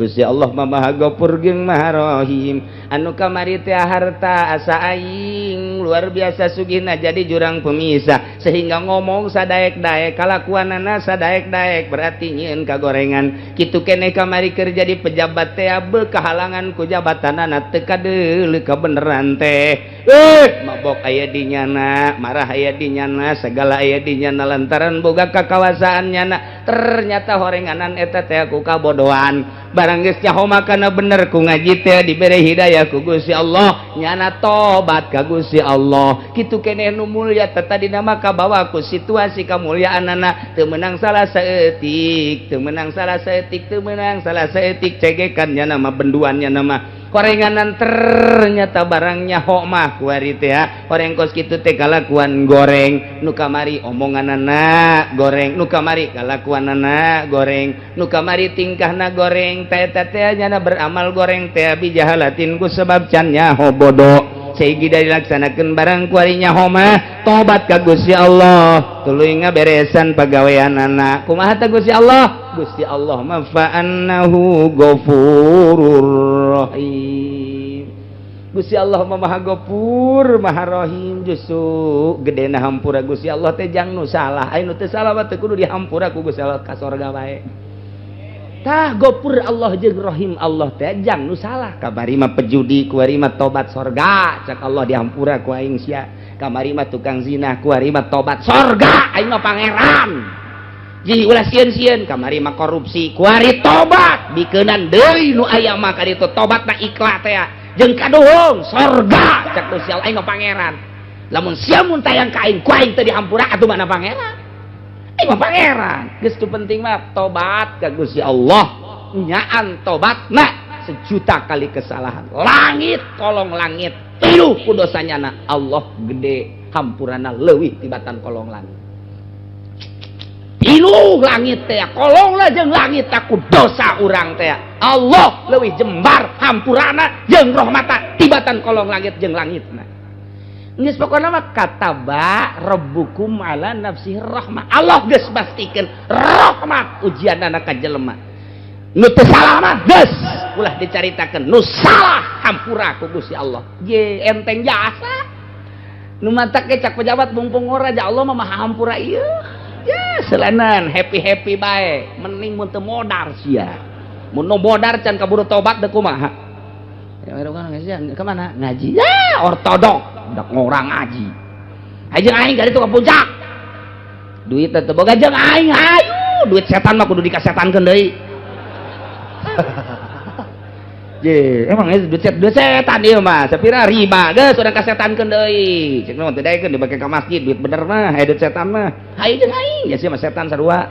Gusti Allah mah maha gapur jeung maha rahim. Anu kamari teh harta asa aing luar biasa sugihna jadi jurang pemisah sehingga ngomong sadaek-daek kalakuanana sadaek-daek berarti nyieun kagorengan kitu keneh kamari keur jadi pejabat teh be kahalangan ku jabatanana teu kadeuleu kabeneran teh mabok aya di nyana marah aya di nyana segala aya di nyana lantaran boga kakawasaan nyana ternyata horenganan eta teh ku kabodohan barang geus nyaho makana bener ku ngaji teh dibere hidayah ku Gusti Allah nyana tobat ka Gusti Allah kitu keneh nu mulya tadi nama kabawa ku situasi kamulyaanana teu meunang salah saeutik teu meunang salah saeutik teu meunang salah saeutik cegekan nyana mah benduan nyana mah korenganan ternyata barangnya hok mah kuari teh horeng kos kitu teh kalakuan goreng nu kamari omonganana goreng nu kamari kalakuanana goreng nu kamari tingkahna goreng teh teh nyana beramal goreng teh bijahalatin ku sebab can nyaho bodoh sehingga dilaksanakeun barang kuari nyaho mah tobat ka Gusti Allah tuluy ngaberesan pagaweanana kumaha teh Gusti Allah Gusti Allah mah fa annahu ghafurur rahim. Gusti Allah mah maha gapur maha rahim justru gedena hampura Gusti Allah teh jang nu salah aya nu teu salah teh kudu dihampura ku Gusti Allah ka sorga bae tah gapur Allah jeung rahim Allah teh jang nu salah kamari mah pejudi kuari mah tobat sorga cak Allah dihampura ku aing sia kamari mah tukang zina kuari mah tobat sorga aing mah pangeran jadi ulah sieun-sieun kamari mah korupsi kuari tobat bikeunan deui nu aya mah ka ditu tobatna ikhlas teh jeung kaduhung sorga cak Gusti Allah aing mah pangeran lamun sia mun tayang ka aing ku aing teu dihampura atuh mana pangeran aing mah pangeran geus tu penting mah tobat ka Gusti Allah nyaan tobatna sejuta kali kesalahan langit kolong langit tilu ku dosanyana Allah gede hampurana leuwih tibatan kolong langit tilu langit teh kolong lah jeung langit aku dosa urang teh Allah leuwih jembar hampurana jeung rahmata tibatan kolong langit jeung langitna geus pokona mah kataba rabbukum ala nafsihi rahmah Allah geus pastikeun rahmat ujianana ka jelema nu teu salah mah geus ulah dicaritakeun nu salah hampura ku Gusti Allah ye enteng jasa nu mata kecak pejabat mumpung ora ja Allah mah maha hampura ieu ya selanan happy bae mending mun teu modar sia mun nu modar can kaburu tobat deu kumaha ya ka mana ngaji ya ortodok dak ngorang ngaji ajeung aing ka ditu ka puncak duit teh teu boga jeung aing hayu duit setan mah kudu dikasetankeun deui ye emang duit setan ieu mah sapira riba geus urang kasetankeun deui cek nu teu daekeun dibake ka masjid duit bener mah aya duit setan mah hayu jeung aing ya sia mah setan sarua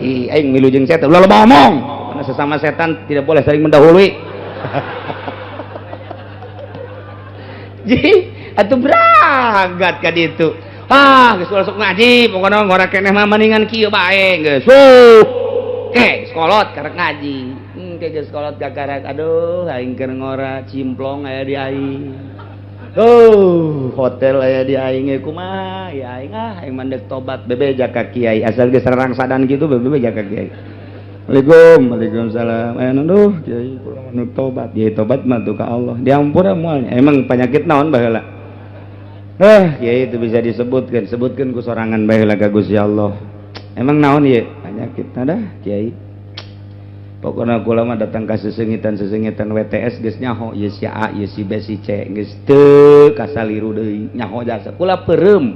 si aing milu jeung setan ulah loba omong karena sesama setan tidak boleh saling mendahului jadi atuh berangkat ka ditu geus masuk ngaji pokona ngora keneh mah mendingan kieu bae geus sekolot karek ngaji geus sekolot gagarak aduh aing keur ngora cimplong aya di aing hotel aya di aing kumaha ya aing mandek tobat bebe jaka kiai asal geus sareng sadan kitu bebe jaka kiai Waalaikumsalam aduh kiai kula nu tobat ya tobat mah tuh ka Allah diampura moal emang penyakit naon baheula kiai itu bisa sebutkeun ku sorangan baheula ka Gusti Allah emang naon ye penyakit ada kiai pokoknya kula mah datang ka sesengitan WTS geus nyaho ieu si A ieu si B si C geus teu kasaliru deui nyaho jasa kula peureum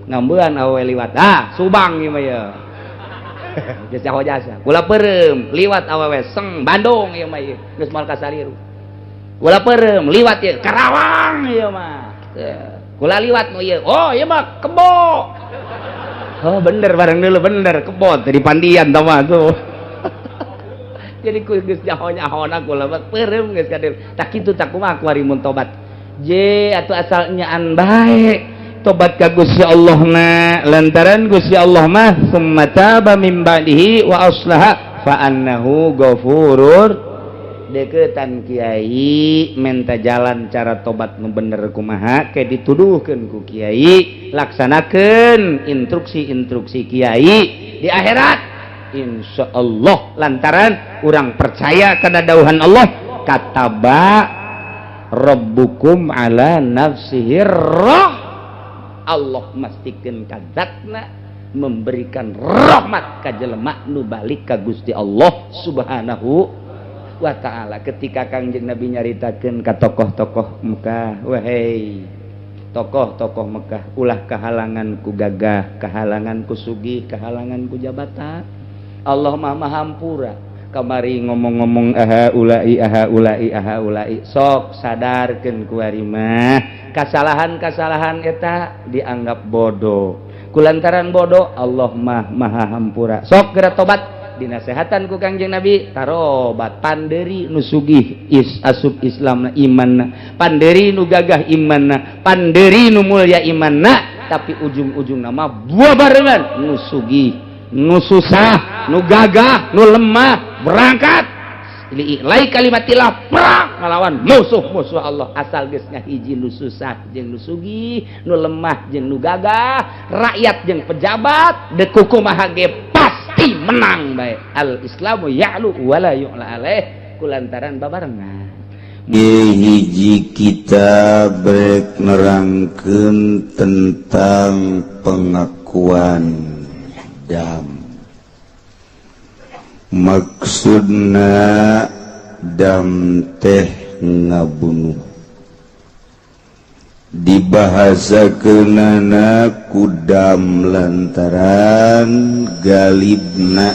ngambean awewe liwat subang ieu mah ye geus nyaho jasa kula peureum liwat awewe seng Bandung ieu mah ye geus moal kasaliru kula peureum liwat ye Karawang ieu mah kula liwat nu ieu oh ieu mah Kebo oh bener bareng dulu bener Kebo teh di Pandian tah mah tuh jadi ku geus nyaho-nyahona kula peureum geus kadir tak kitu tak kumaha ku ari mun tobat je atuh asal nyaan bae tobat ka Gusti Allah na lantaran Gusti Allah mah summa taba min ba'dihi wa aslaha fa annahu ghafurur deketan kiai minta jalan cara tobat nu bener kumaha ke dituduhkeun ku kiai laksanakeun instruksi-instruksi kiai di akhirat insyaallah lantaran urang percaya kana dawuhan Allah kataba rabbukum ala nafsihi Allah mastikeun ka zatna memberikan rahmat ka jelema nu balik ka Gusti Allah subhanahu wa ta'ala. Ketika Kangjeng Nabi nyaritakeun ka tokoh-tokoh Mekah, wahai tokoh-tokoh Mekah, ulah kahalangan ku gagah, kahalangan ku sugih, kahalangan ku jabatan. Allah Maha Hampura. Kamari ngomong-ngomong aha ulai sok sadarkeun ku ari mah kasalahan-kasalahan eta dianggap bodoh. Kulantaran bodoh Allah Maha Hampura. Sok geura tobat dinasehatan ku Kangjeng Nabi tarobat panderi nu sugih asup Islamna imanna panderi nu gagah imanna panderi nu mulya imanna tapi ujung-ujung nama buah barengan nu sugih nu susah nu gagah nu lemah berangkat lai kalimatillah perang ngalawan musuh Allah asal geus ngahiji nu susah jeung nu sugih nu lemah jeung nu gagah rakyat jeung pejabat deuk kumaha ge pasti menang bae al islamu ya'lu wala yu'la alaih kulantaran babarengan hiji kita brek nerangkeun tentang pengakuan dam maksudna dam teh ngabunuh dibahasakeunana kudam lantaran galibna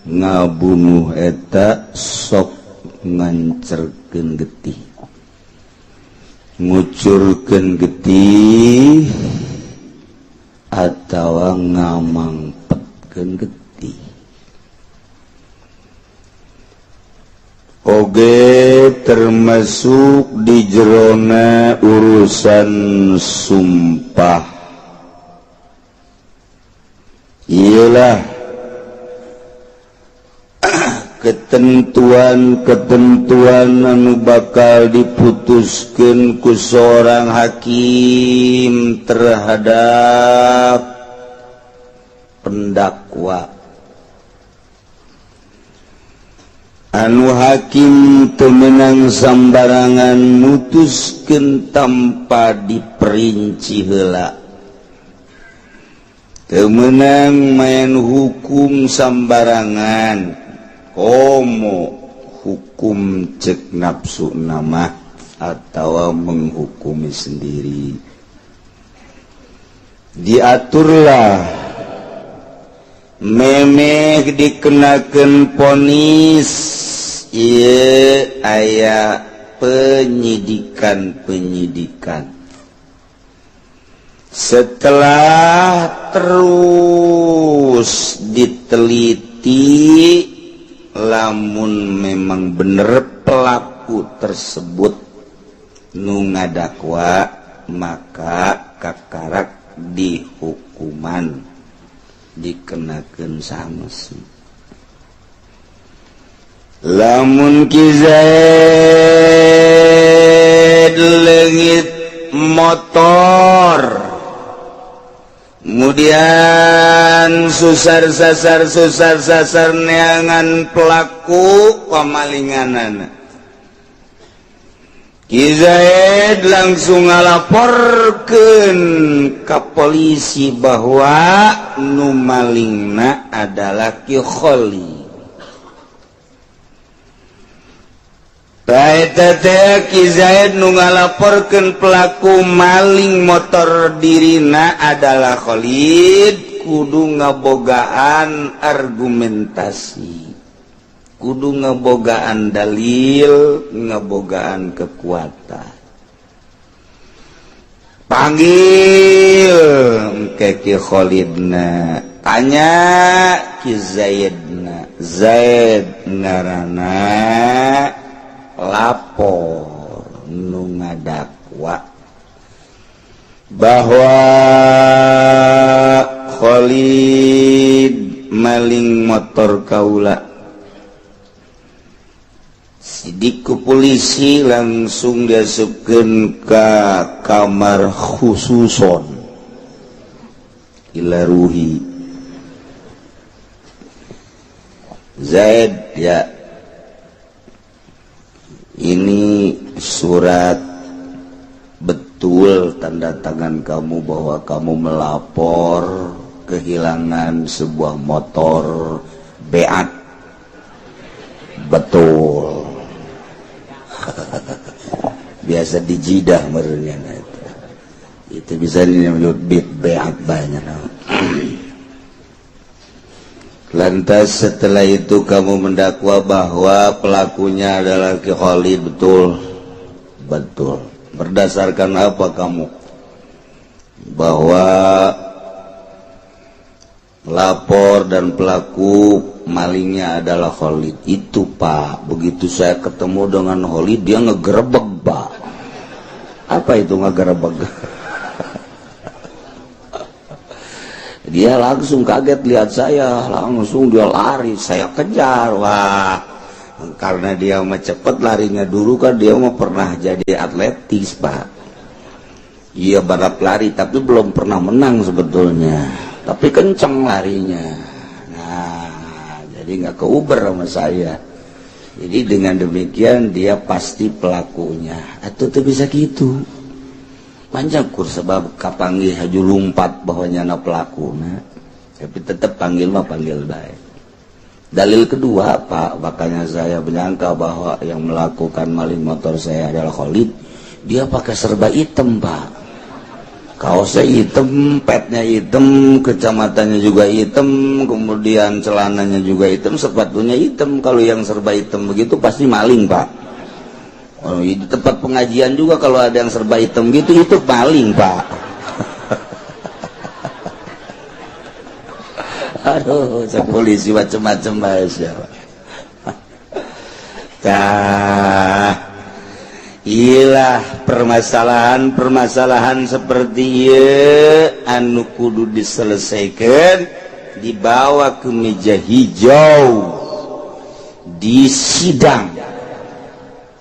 ngabunuh eta sok ngancerkeun getih ngucurkeun getih atawa ngamangpetkeun getih oge termasuk di jerona urusan sumpah ialah ketentuan-ketentuan anu bakal diputuskeun ku seorang hakim terhadap pendakwa anu hakim teu meunang sambarangan mutuskeun tanpa diperinci heula teu meunang main hukum sambarangan komo hukum cek nafsu nama atau menghukumi sendiri diaturlah memeh dikenakeun ponis ieu aya penyidikan setelah terus diteliti lamun memang bener pelaku tersebut nu ngadakwa maka kakarak dihukuman dikenakeun sanes lamun kizaid leungit motor kemudian susar sasar neangan pelaku pamalinganana Ki Zaid langsung ngalaporkeun ka polisi bahwa nu malingna adalah Ki Kholi. Taeta teh Ki Zaid nu ngalaporkeun pelaku maling motor dirina adalah Khalid kudu ngabogaan argumentasi. Kudu ngabogaan dalil, ngabogaan kekuatan. Panggil ke Ki Khalidna, tanya Ki Zaidna. Zaid ngaranna lapor nu ngadakwa bahwa Khalid maling motor kaula. Sidik ku polisi langsung diasupkeun ka kamar khususon ila ruhi. Zaid, ya, ini surat betul tanda tangan kamu bahwa kamu melapor kehilangan sebuah motor Beat. Betul. Biasa di jidah merenya itu bisa disebut Beat banyak. Lantas setelah itu kamu mendakwa bahwa pelakunya adalah Ki Khalid. Betul. Betul. Berdasarkan apa kamu bahwa lapor dan pelaku malingnya adalah Khalid? Itu Pak, begitu saya ketemu dengan Khalid dia ngegerebek Pak. Apa itu ngegerebek? Dia langsung kaget lihat saya, langsung dia lari, saya kejar. Wah, karena dia mah cepet larinya dulu kan, dia mah pernah jadi atletis Pak. Iya balap lari tapi belum pernah menang sebetulnya, tapi kenceng larinya. Nah, jadi nggak keuber sama saya. Jadi dengan demikian dia pasti pelakunya. Atau tuh bisa gitu. Panjangkur sebab kapanggih haju lumpat bahwanya na pelaku, nah. Tapi tetap panggil mah panggil baik. Dalil kedua Pak, makanya saya menyangka bahwa yang melakukan maling motor saya adalah Khalid. Dia pakai serba hitam Pak, kaosnya hitam, petnya hitam, kecamatannya juga hitam, kemudian celananya juga hitam, sepatunya hitam. Kalau yang serba hitam begitu pasti maling Pak. Oh, di tempat pengajian juga kalau ada yang serba hitam gitu, itu maling Pak. Aduh, polisi macam-macam bahasa. Nah, iyalah permasalahan seperti ieu anu kudu diselesaikan, dibawa ke meja hijau, disidang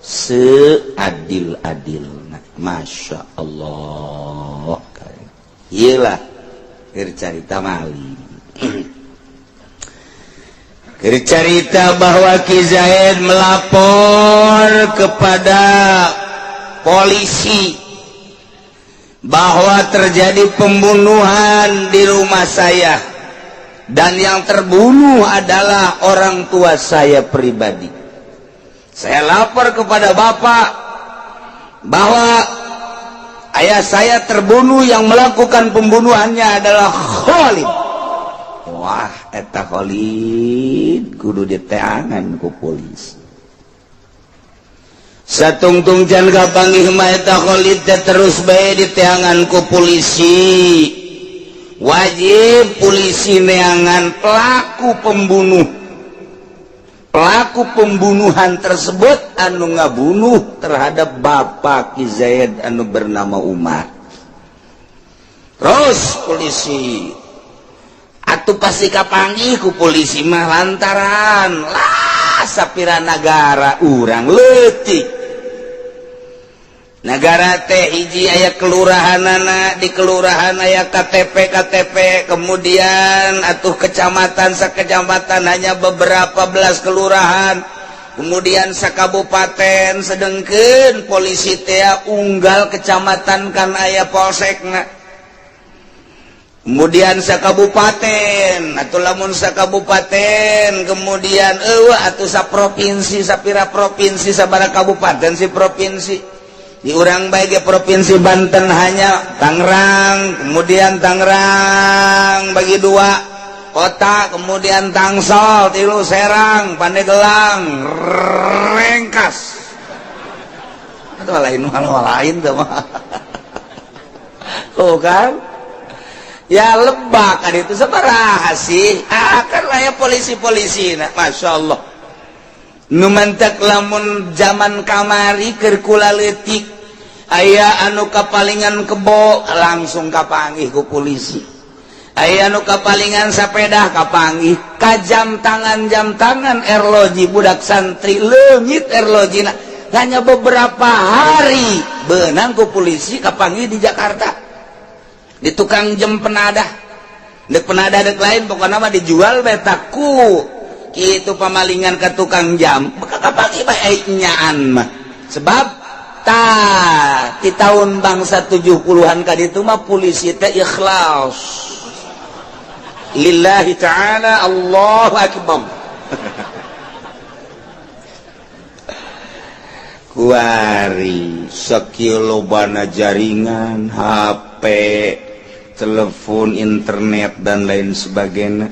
seadil-adilna. Masya Allah. Iyalah cerita maling. Cerita bahwa Ki Zaid melapor kepada polisi bahwa terjadi pembunuhan di rumah saya dan yang terbunuh adalah orang tua saya pribadi. Saya lapor kepada Bapak bahwa ayah saya terbunuh, yang melakukan pembunuhannya adalah Khalid. Wah, eta Khalid kudu diteangan ku polisi. Satungtung can kapanggih mah eta Khalid terus bae diteangan ku polisi. Wajib polisi neangan pelaku pembunuhan tersebut anu ngabunuh terhadap Bapak Ki Zaid anu bernama Umar. Terus polisi atuh pasti kapanggih ku polisi mah lantaran lah sapira negara urang leutik. Negara teh hiji aya kelurahanana, di kelurahan aya KTP, kemudian atuh kecamatan sakecamatan hanya beberapa belas kelurahan, kemudian sakabupaten sedengkeun polisi teh unggal kecamatan kan aya polsekna, kemudian sakabupaten atau lamun sakabupaten, kemudian atuh saprovinsi, sapira provinsi, sabaraha kabupaten si provinsi. Di urang baik provinsi Banten hanya Tangerang, kemudian Tangerang bagi dua kota, kemudian Tangsel, tilu Serang, Pandeglang, Rengkas. Itu lain tuh mah. Oh kan? ya Lebak kan itu sabaraha sih kan aya polisi-polisi nah Masya Allah nu mantak lamun zaman kamari keur kula leutik aya anu kapalingan kebo langsung kapanggih ku polisi aya anu kapalingan sapeda kapanggih ka jam tangan erloji budak santri leungit erlojina hanya beberapa hari beunang ku polisi kapanggih di Jakarta di tukang jam penadah dek penadah dek lain pokoknya mah dijual betaku kitu pamalingan ke tukang jam kapanggih bae nyaan mah sebab di tahun bangsa 70-an ka ditu mah polisi teh ikhlas lillahi ta'ala Allahu akbar kuari sakilobana jaringan HP telepon internet dan lain sebagainya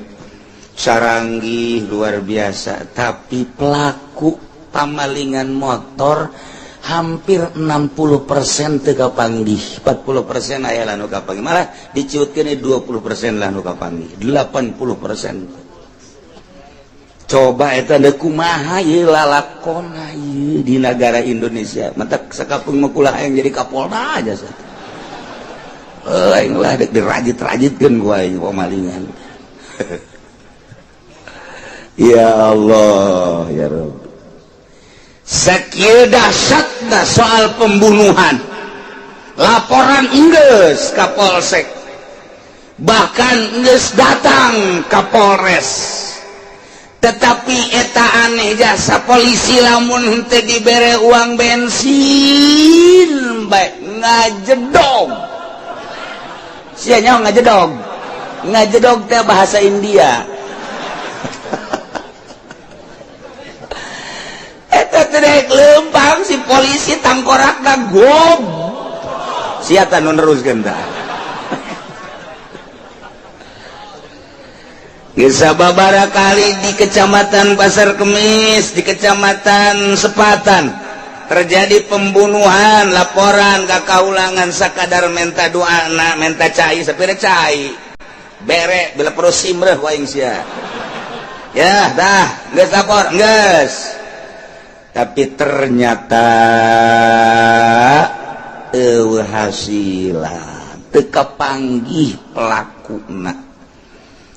saranggih luar biasa tapi pelaku pamalingan motor hampir 60% teu kapanggih 40% aya lah nu kapanggih malah diciutkeun 20% lah nu kapanggih 80% coba eta da kumaha ieu lalakonna ieu di negara Indonesia matak sakapeung mah kulah hayang jadi kapolda aja sah aing lah dek dirajit-rajitkeun ku aing pamalingan ya Allah ya Rabb sakieu dahsyatna soal pembunuhan laporan geus ka Polsek bahkan geus datang ka Polres tetapi eta aneh jasa polisi lamun teu dibere uang bensin bae ngajedog sia nyaho ngajedog teh bahasa India terek lempang si polisi tangkorakna gob siatan nu neruskeun tah geus sababaraha kali di Kecamatan Pasar Kemis di Kecamatan Sepatan terjadi pembunuhan laporan ka kaulangan sakadar menta doana menta cai sapira cai bere bila perlu simreh waing sia ya dah geus lapor geus tapi ternyata hasilan teu kapanggih pelakuna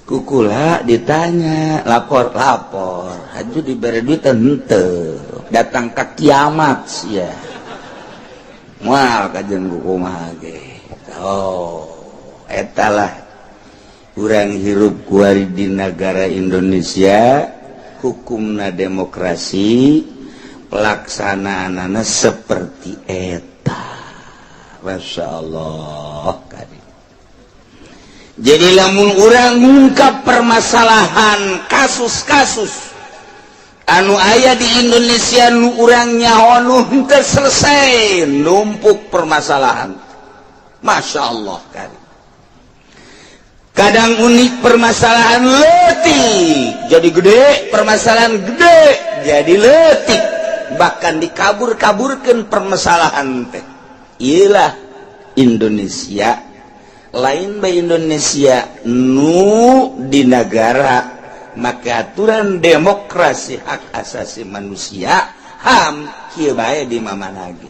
kukula ditanya lapor haju diberi duit henteu datang ka kiamat sia moal kajen kumaha ge eta lah urang hirup kuari di negara Indonesia hukumna demokrasi pelaksanaanana seperti eta Masya Allah kali. Jadi lamun urang ngungkap permasalahan kasus-kasus anu aya di Indonesia nu urang nyaho nu henteu selesai numpuk permasalahan Masya Allah kali. Kadang unik permasalahan leutik jadi gede permasalahan gede jadi leutik bahkan dikabur-kaburkan permasalahan teh iyalah Indonesia lain bae Indonesia nu di negara maka aturan demokrasi hak asasi manusia ham kieu bae di mana lagi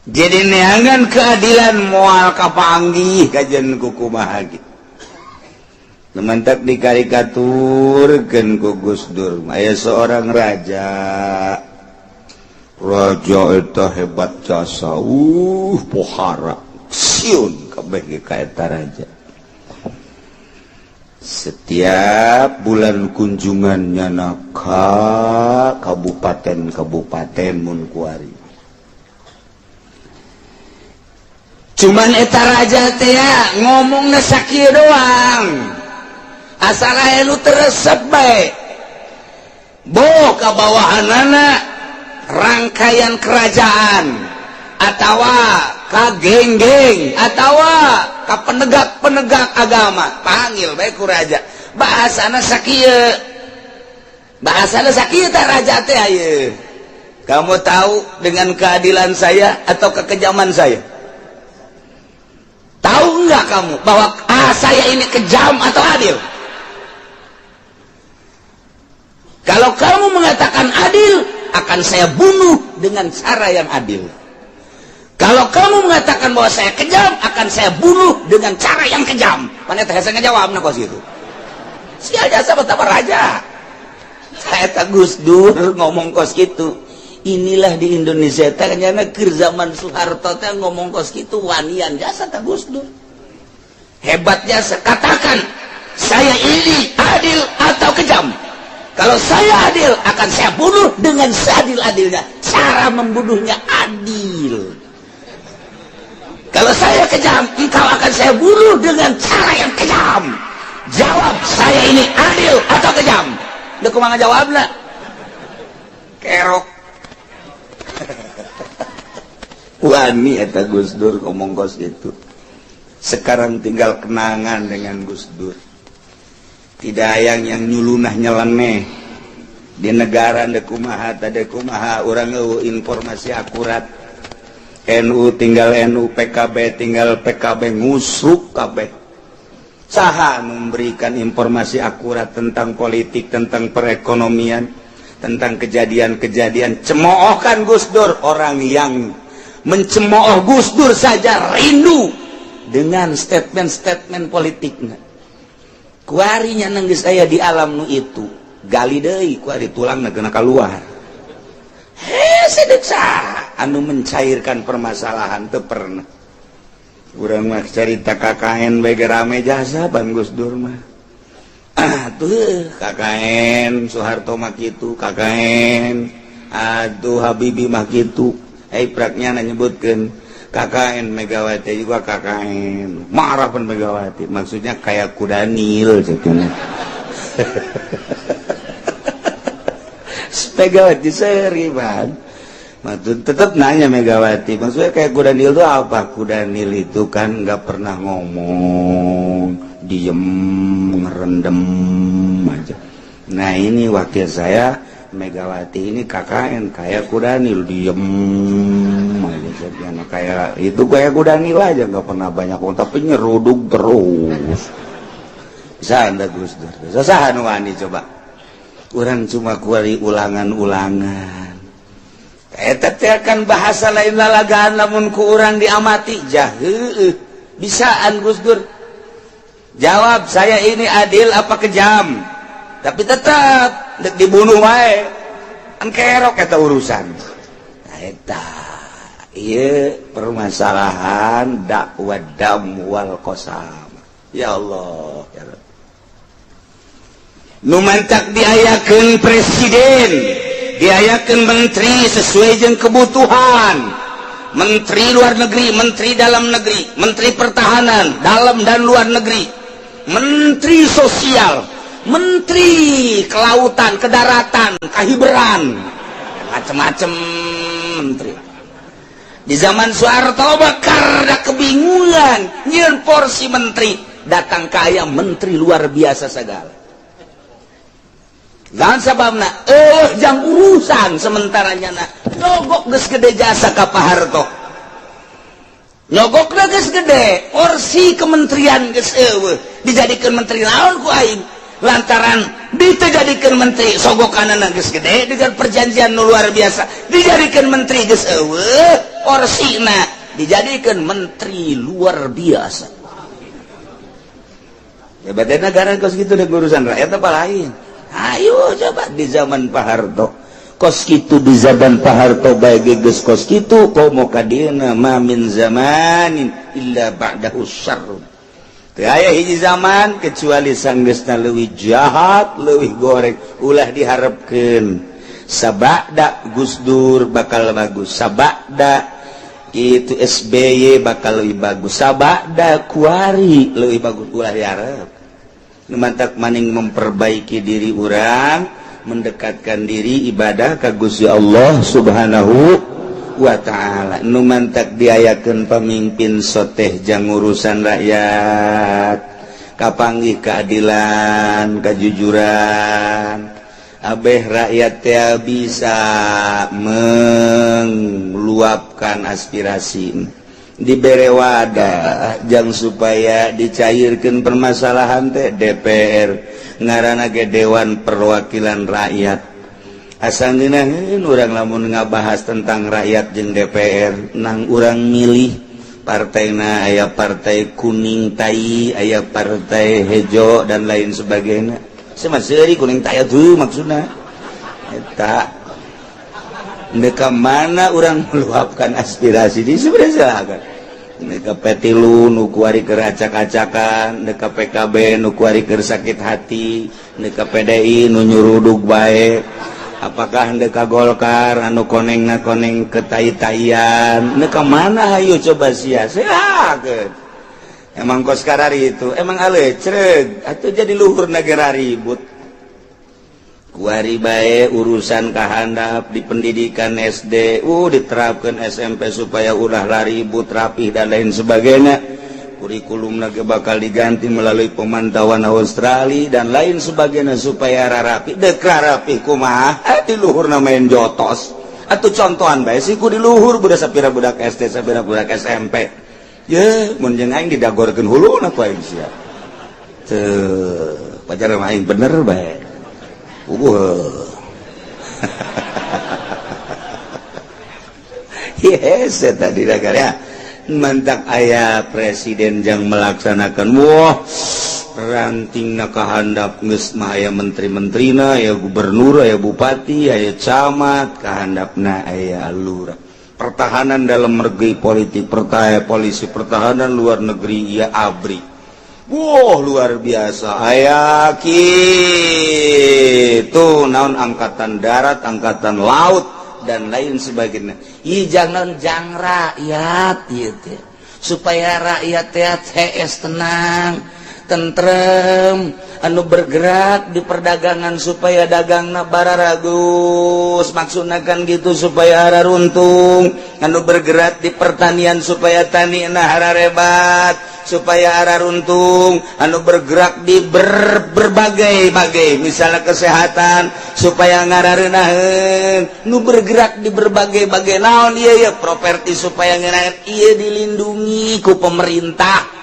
jadi neangan keadilan moal kapanggih kajen kukumaha gitu mantak dikarikaturkeun ku Gus Dur aya seorang raja eta hebat jasa pohara siun kabeh ka eta raja setiap bulan kunjungannya ka kabupaten mun kuari cuman eta raja teh ngomongna sakieu doang asal aya nu teresep bae boh ka bawahanana rangkaian kerajaan atawa ka geng-geng atawa ka penegak-penegak agama panggil bae ku raja bahasana sakieu ta raja teh ayeuna kamu tahu dengan keadilan saya atau kekejaman saya tahu enggak kamu bahwa cara saya ini kejam atau adil? Kalau kamu mengatakan adil, akan saya bunuh dengan cara yang adil. Kalau kamu mengatakan bahwa saya kejam, akan saya bunuh dengan cara yang kejam. Mana teh saya ngejawab na kos itu. Sia jasa betapa raja. Saya tak Gus Dur ngomong kos gitu. Inilah di Indonesia ternyata keur zaman Soeharto teh ngomong kos gitu wanian jasa tak Gus Dur. Hebatnya katakan saya ini adil atau kejam. Kalau saya adil, akan saya bunuh dengan seadil-adilnya. Cara membunuhnya adil. Kalau saya kejam, engkau akan saya bunuh dengan cara yang kejam. Jawab, saya ini adil atau kejam? Udah kumaha jawabna? Kerok. Wani eta Gus Dur ngomong kos gitu. Sekarang tinggal kenangan dengan Gus Dur. Tidak yang nyulunah nyeleneh di negara dekumaha tadekumaha orang informasi akurat. NU tinggal NU, PKB tinggal PKB, ngusruk kabeh. Saha memberikan informasi akurat tentang politik, tentang perekonomian, tentang kejadian-kejadian. Cemoohkan Gus Dur, orang yang mencemooh Gus Dur saja rindu dengan statement-statement politiknya. Kuarinya nangis saya di alam nu itu gali deui kuari tulangna kena keluar. Sedek saha anu mencairkan permasalahan teu pernah. Urang mah carita KKN bege rame jasa Bang Gus Dur mah. Tuh KKN Soeharto mah kitu, KKN aduh Habibie mah kitu. Praknya nyebutkeun KKN Megawati juga KKN marah pun Megawati, maksudnya kayak kuda Nil ceritanya. Megawati seri Bang, maksud tetap nanya Megawati, maksudnya kayak kuda Nil itu apa? Kuda Nil itu kan nggak pernah ngomong, diem ngerendam aja. Nah ini wakil saya Megawati ini KKN kayak kuda Nil, diem aja. Kayak itu kayak kuda Nil aja, nggak pernah banyak orang tapi nyeruduk terus. Bisa anda Gus Dur, bisa wani coba. Orang cuma kuari ulangan-ulangan. Kayak tete akan bahasa lain lalagaan namun ku orang diamati jahil. Bisaan Gus Dur. Jawab saya ini adil apa kejam. Tapi tetap dibunuh wae. An kerok eta urusan. Eta iya permasalahan dakwah dam wal qasam. Ya Allah ya Rabbi. Nu mantak diayakeun presiden, diayakeun menteri sesuai jeung kebutuhan. Menteri luar negeri, menteri dalam negeri, menteri pertahanan dalam dan luar negeri, menteri sosial, menteri kelautan, kedaratan, kahiberan, macam-macam menteri. Di zaman Soeharto bakar ada kebingungan nyeun porsi menteri, datang kaya menteri luar biasa segala. Dan sababna jang urusan sementaranya na nyogok geus gede jasa ka Pak Harto. Nyogok geus gede, porsi kementerian geus eueuh, dijadikeun menteri naon ku aing. Lantaran dijadikeun menteri sogokanana geus gede dengan perjanjian nu luar biasa, dijadikeun menteri geus eueuh, porsina dijadikeun menteri luar biasa. Ya berarti negara geus kitu deh urusan rakyat apa lain? Ayo coba di zaman Pak Harto kos kitu, di zaman Pak Harto bae geus kos kitu, komo kadieuna ma min zamanin illa ba'dahu syarr. Teu aya hiji zaman kecuali sanggeusna leuwih jahat, leuwih goreng, ulah diharepkeun. Sabada Gus Dur bakal bagus, sabada itu SBY bakal leuwih bagus, sabada kuari leuwih bagus, ulah diharep. Numantak maning memperbaiki diri orang, mendekatkan diri ibadah ka Gusti Allah Subhanahu wa ta'ala. Numantak diayakeun pamimpin soteh jang urusan rakyat, kapanggih keadilan, kejujuran. Abeh rakyat teh bisa meluapkan aspirasi, dibere wadah jang supaya dicairkan permasalahan teh DPR ngaranna ge Dewan Perwakilan Rakyat asal dina urang lamun ngabahas tentang rakyat jeung DPR nang urang milih partainya aya partai kuning tai aya partai hejo dan lain sebagainya sama seri kuning tai tuh maksudna eta neka mana orang meluapkan aspirasi di sebenarnya kan neka petilu nu kuari keur acak-acakan neka PKB nu kuari keur sakit hati neka PDI nu nyurudug bae apakah neka Golkar anu konengna koneng ketai-taian neka mana hayu coba sia-sia emang kos karari itu emang alecreg atuh jadi luhur negara ribut kuari bae urusan kahandap di pendidikan SD diterapkan SMP supaya ulah ribut rapih dan lain sebagainya kurikulum lagi bakal diganti melalui pemantauan Australia dan lain sebagainya supaya rapi rapi kumaha di luhur namain jotos atau contohan bae sih ku di luhur budak sapira budak SD sapira budak SMP ya mun jeung aing didagorkeun huluna ku aing sia teu pacar aing bener bae yes tadi negara mantak ayah presiden yang melaksanakan rantingna kahandap geus mah aya menteri-menterina aya gubernur aya bupati aya camat kahandapna aya lurah pertahanan dalam negeri politik polisi pertahanan luar negeri ia ABRI luar biasa aya kitu naon angkatan darat angkatan laut dan lain sebagainya jangan jang rakyat gitu supaya rakyat THS tenang tentrem anu bergerak di perdagangan supaya dagangna bararagus maksudna kan gitu supaya hararuntung anu bergerak di pertanian supaya tanina hararebat supaya hararuntung anu bergerak di berbagai misalnya kesehatan supaya ngarareunaheun nu bergerak di berbagai naon ieu properti supaya ngeunaheun ieu dilindungi ku pemerintah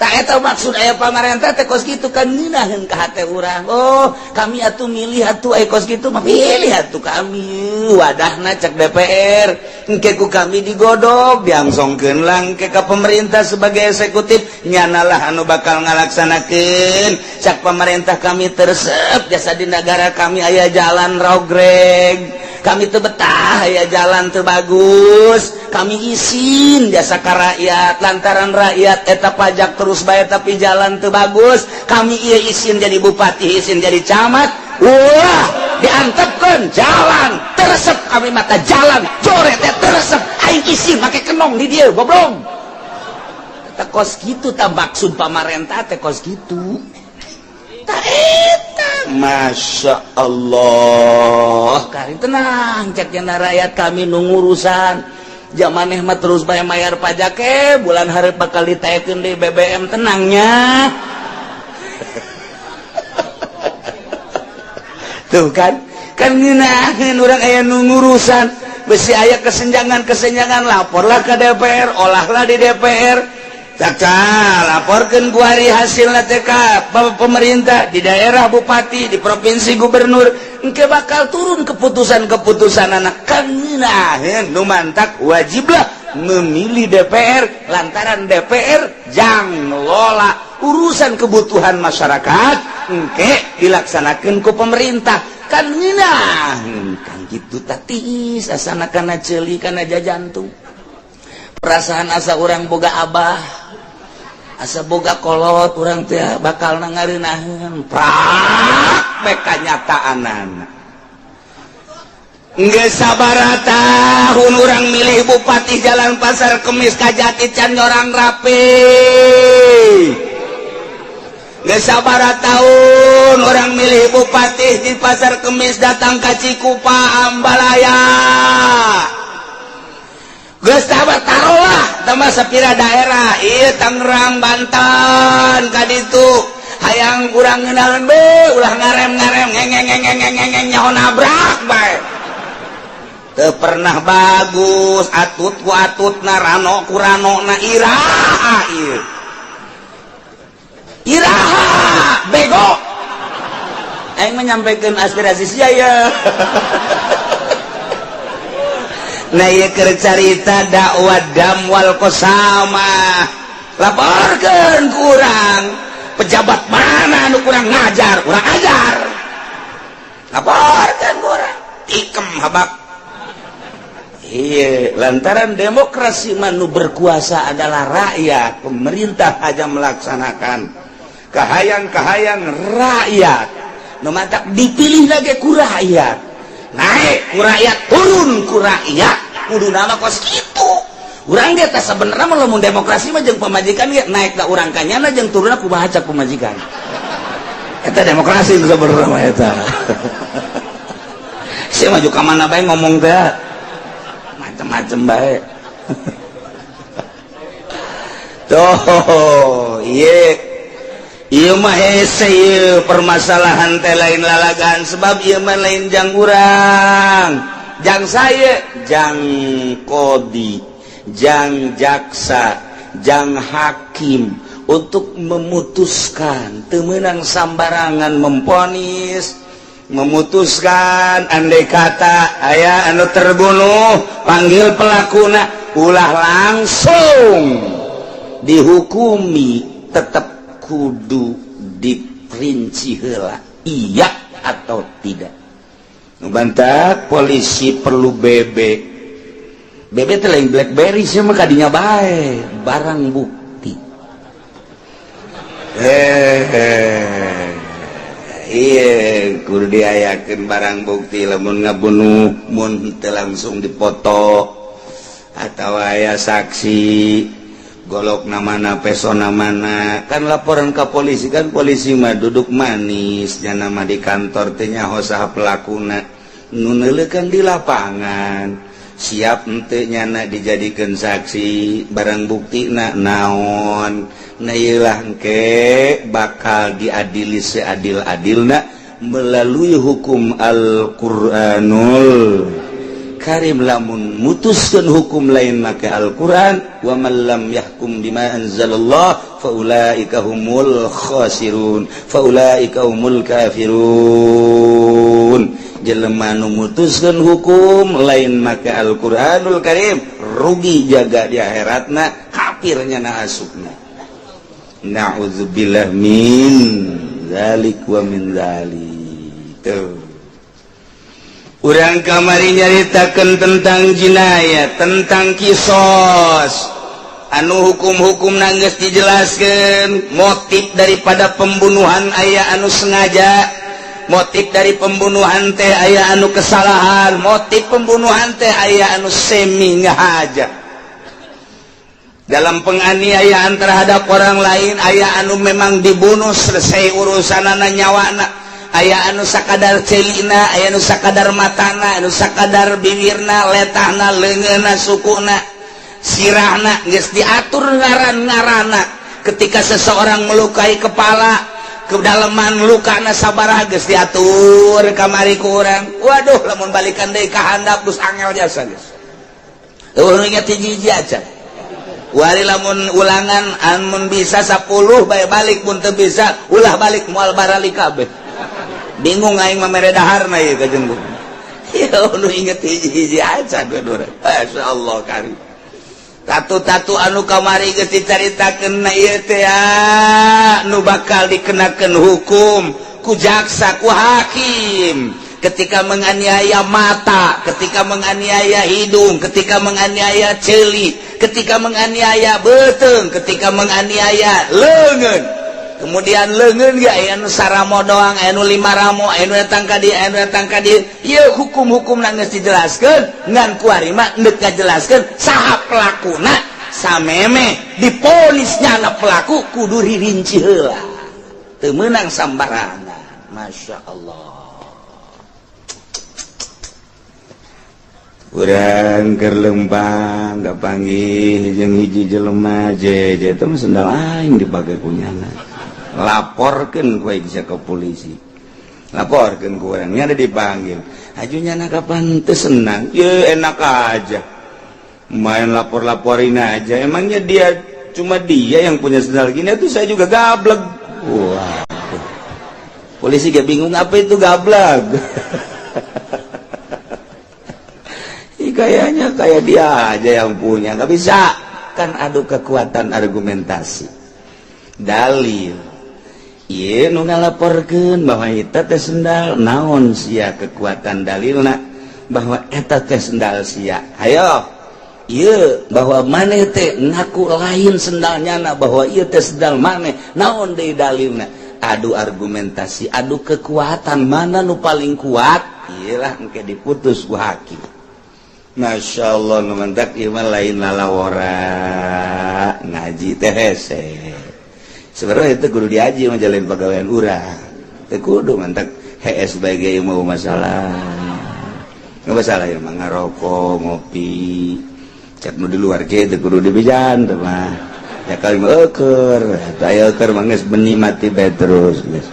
tak eta maksud aya pamarentah teh kos kitu kan ngeunaheun ka hate urang kami atuh milih atuh aya kos kitu mah pilih atuh kami wadahna cek DPR engke ku kami digodog diangsongkeun langke ka pemerintah sebagai eksekutif nyanalah anu bakal ngalaksanakeun cak pemerintah kami tersep jasa di negara kami aya jalan rogreg kami teu betah aya jalan teu bagus kami izin jasa ka rakyat lantaran rakyat eta pajak terus bayar tapi jalan teu bagus kami ieu izin jadi bupati izin jadi camat diantepkeun jalan teresep kami mata jalan coret teresep aing izin make kenong di dieu goblok eta kos kitu tah maksud pamarentah teh kos kitu tah eta masya Allah kari tenang cek cenah rakyat kami nu ngurusan jamaneh mah terus bayar pajak bulan hareup bakal ditaekeun di BBM tenangnya tuh kan ngeunaheun urang aya nu ngurusan besi aya kesenjangan laporlah ke DPR olahlah di DPR caca laporkeun ku hari hasilna teh ka pemerintah di daerah bupati di provinsi gubernur engke bakal turun keputusan anak kan ngeunaheun nu mantak wajiblah memilih DPR lantaran DPR jang ngelola urusan kebutuhan masyarakat engke dilaksanakeun ku pemerintah kan ngeunaheun kan kitu tatis asana kana ceuli kana jajantung perasaan asa urang boga abah asa boga kolot urang teh bakal ngareunaheun prak beka nyataanana geus sabaraha tahun urang milih bupati Jalan Pasar Kemis ka Jati can nyorang rapi geus sabaraha tahun urang milih bupati di Pasar Kemis datang ka Cikupa Ambalaya geus tarolah tambah sapira daerah ieu Tangerang Banten ka ditu hayang urang ngeunaleun be ulah ngarem ngeng nyaho nabrak bae pernah bagus atut ku atutna rano ku ranona iraha ieu iraha bego aing menyampaikan aspirasi saya nah ieu keur carita dakwah dam wal qasama laporkeun ku urang pejabat mana anu kurang ngajar urang ajar laporkeun ku urang ikem habak. Iya, lantaran demokrasi manu berkuasa adalah rakyat, pemerintah aja melaksanakan kahayang-kahayang rakyat. Nomatak dipilih lagi ku rakyat, naik ku rakyat, turun ku rakyat, kudu nama kos itu. Urang dia tak sebenarnya mau demokrasi mah jeung pemajikan ya naik da urang kanyana jeung turunna ku baca pemajikan. Eta demokrasi sebenarnya mah eta. Saya maju ka mana bae ngomong teh. Macem-macem baik tuh iya mah hese permasalahan teh lain lalagan sebab iya mah lain jang urang jang saya jang kodi jang jaksa jang hakim untuk memutuskan teu meunang sambarangan memponis memutuskan andai kata aya anu terbunuh panggil pelakuna ulah langsung dihukumi tetap kudu diperinci heula iya atau tidak nubantah polisi perlu bebek teh lain BlackBerry sih mah kadinya bae barang bukti iya kudu diayakeun barang bukti lamun ngabunuh mun teu langsung dipoto atawa aya saksi golok namana pesona mana kan laporan ka polisi kan polisi mah duduk manis nya nama di kantor teh nyaho saha pelakuna nu neuleukeun di lapangan siap henteu nyana dijadikeun saksi barang buktina naon nah iyalah engke bakal diadili seadil-adilna melalui hukum Al-Quranul Karim lamun mutuskeun hukum lain make Al-Quran wa man lam yahkum bima anzalallah faulaika humul khasirun faulaika humul kafirun jelema nu mutuskeun hukum lain make Al-Quranul Karim rugi jaga di akhiratna kafirnya na asupna. Na'udzubillah min zalik wa min zalik. Urang kamari nyaritakeun tentang jinayah, tentang kisos. Anu hukum-hukumna geus dijelaskeun, motif daripada pembunuhan aya anu sengaja, motif dari pembunuhan teh aya anu kesalahan, motif pembunuhan teh aya anu semi ngahaja. Dalam penganiayaan terhadap orang lain aya anu memang dibunuh selesai urusanana nyawana aya anu sakadar celina aya anu sakadar matana anu sakadar bibirna letahna leungeunna sukuna sirahna geus diatur ngaran-ngaranna ketika seseorang melukai kepala kedalaman lukana sabaraha geus diatur kamari ku urang waduh lamun balikan deui ka handap geus angel jasa geus eueuh inget hiji aja wari lamun ulangan amun bisa 10 bae balik pun teu bisa ulah balik moal barali kabeh bingung aing mah mere daharna ieu ka jeung ya nu inget hiji-hiji aja geudur masyaallah karim tatu-tatu anu kamari geus dicaritakeun na ieu teh nu bakal dikenakeun hukum ku jaksa ku hakim ketika menganiaya mata, ketika menganiaya hidung, ketika menganiaya celi, ketika menganiaya beteng, ketika menganiaya leungeun. Kemudian leungeun ge aya nu saramo doang, aya nu 5 ramo, aya nu datang ka dieu, aya nu datang ka dieu. Ieu hukum-hukumna geus dijelaskeun, ngan ku ari mah neuk ngajelaskeun saha pelakuna, sameme diponisnya pelaku kudu ririnci heula. Teu meunang sambarangan. Masyaallah. Urang keur lempang gak panggih jeung hiji jelema jeje teh sendal aing dipake kunyana laporkeun ku aing ke polisi laporkeun ku urang nya dipanggil ajunya nak kapan teu senang ya enak aja main lapor-laporin aja emangnya cuma dia yang punya sendal gini itu saya juga gablek wah polisi gak bingung apa itu gablek kayaknya kayak dia aja yang punya nggak bisa kan adu kekuatan argumentasi dalil iya nu ngalaporkeun bahwa eta teh sendal naon sia kekuatan dalilna bahwa eta teh sendal sia ayo iya bahwa maneh teh ngaku lain sendalnya bahwa iya teh sendal maneh naon deui dalilna adu argumentasi adu kekuatan mana nu paling kuat iyalah engke diputus ku hakim Masya Allah nu mentak ieu mah lain lalawora ngaji teh hese sebenarnya itu kudu diaji mah jalin pegawaian urang teu kudu mentak hee sebagai mau masalah nggak masalah ya mah ngarokok ngopi cek nu di luar ge teu kudu dibijan teh mah ya kali mah euker tah aya euker mah geus menikmati bae terus geus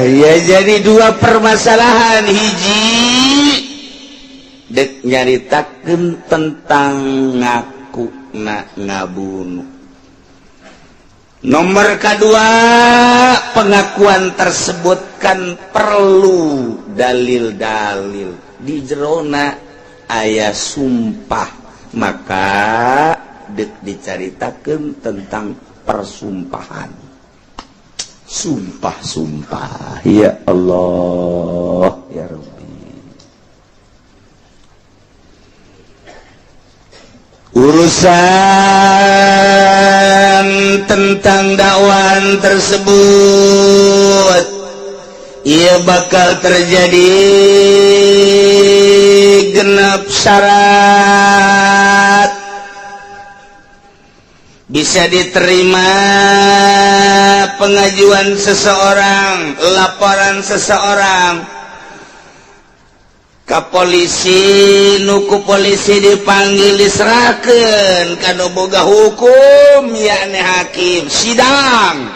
ya jadi dua permasalahan hiji dek nyaritakeun tentang ngaku ngabunuh. Nomor kedua, pengakuan tersebut kan perlu dalil-dalil di jerona aya sumpah, maka dek dicaritakeun tentang persumpahan. Sumpah-sumpah, ya Allah, ya Rabbi. Urusan tentang dakwaan tersebut ia bakal terjadi genap syarat, bisa diterima pengajuan seseorang, laporan seseorang ka polisi, nuku polisi dipanggil diserahkeun kanu boga hukum yakni hakim, sidang.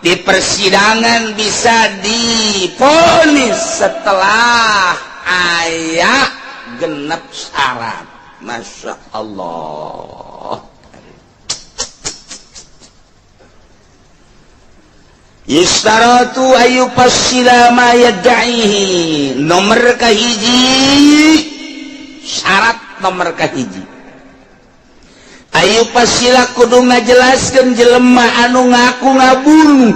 Di persidangan bisa divonis setelah aya genep syarat. Masya Allah. Yustaratu ayu pasila ma yad'ihi. Nomor kahiji, syarat nomor kahiji, ayu pasila kudu ngajelaskeun jelema anu ngaku ngabunuh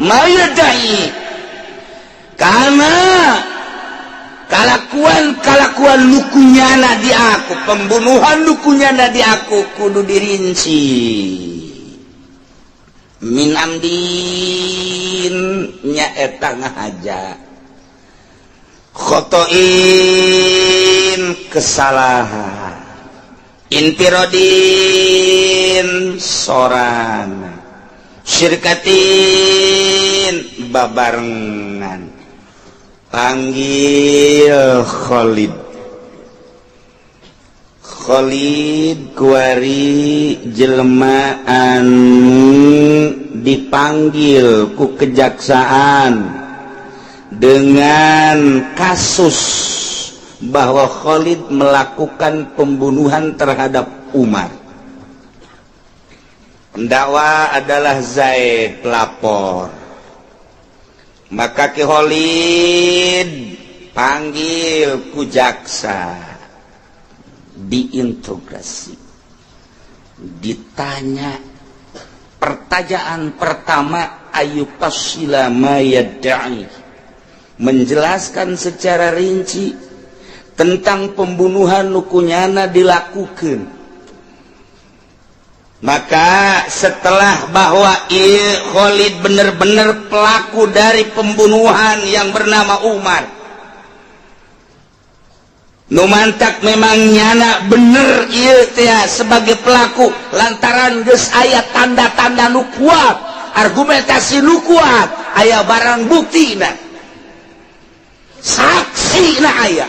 ma yad'i, karena kalakuan lukunyana di aku, pembunuhan lukunyana di aku kudu dirinci. Min amdin nyaeta ngahaja, khotoin kesalahan, intirodin soran, syirkatin babarengan. Panggil Khalid kuari jelema anu dipanggil ku kejaksaan dengan kasus bahwa Khalid melakukan pembunuhan terhadap Umar. Pendakwa adalah Zaid, lapor. Maka Ki Khalid panggil ku jaksa, diinterogasi, ditanya. Pertanyaan pertama, ayu pasila ma yad'i, menjelaskan secara rinci tentang pembunuhan nukunyana dilakukan. Maka setelah bahwa Khalid benar-benar pelaku dari pembunuhan yang bernama Umar, numantak memang nyana bener ieu teh sebagai pelaku lantaran geus aya tanda-tanda nu kuat, argumentasi nu kuat, aya barang buktina, saksina aya.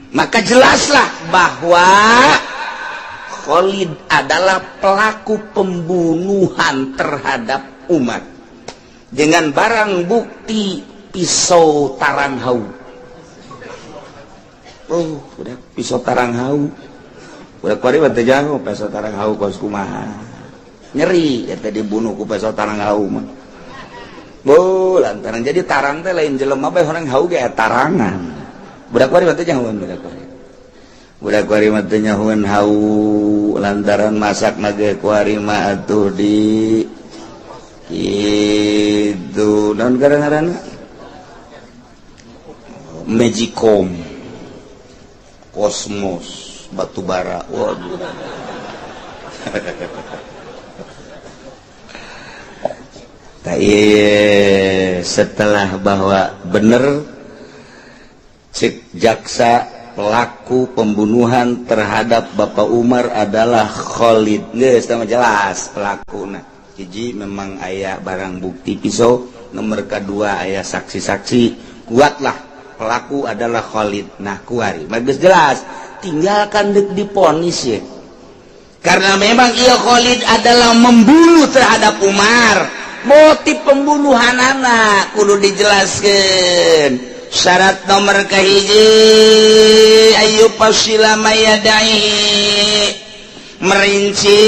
Maka jelaslah bahwa Khalid adalah pelaku pembunuhan terhadap umat dengan barang bukti pisau taranghau. Oh, udah pisau taranghau. Udah kuari batu jauh pisau taranghau kos kumaha. Nyeri eta dibunuh ku pisau taranghau mah. Oh, lantaran jadi tarang teh lain jelema bae orang hau ge tarangan. Budak kuari batu jauh budak kuari. Budak kuari mah teh nyahoeun hau lantaran masak nage kuari mah atuh di itu dan kadang-kadang Magicom, Kosmos, batubara, waduh. Setelah bahwa benar cek jaksa pelaku pembunuhan terhadap Bapak Umar adalah Khalid, geus teh jelas pelakuna. Hiji memang aya barang bukti pisau, nomor kedua aya saksi-saksi, kuatlah pelaku adalah Khalid. Nah kuari bagus jelas, tinggalkan dek diponis ya, karena memang ia Khalid adalah membunuh terhadap Umar. Motif pembunuhan anak kudu dijelaskan. Syarat nomor kahiji ayu pasila mayadai, merinci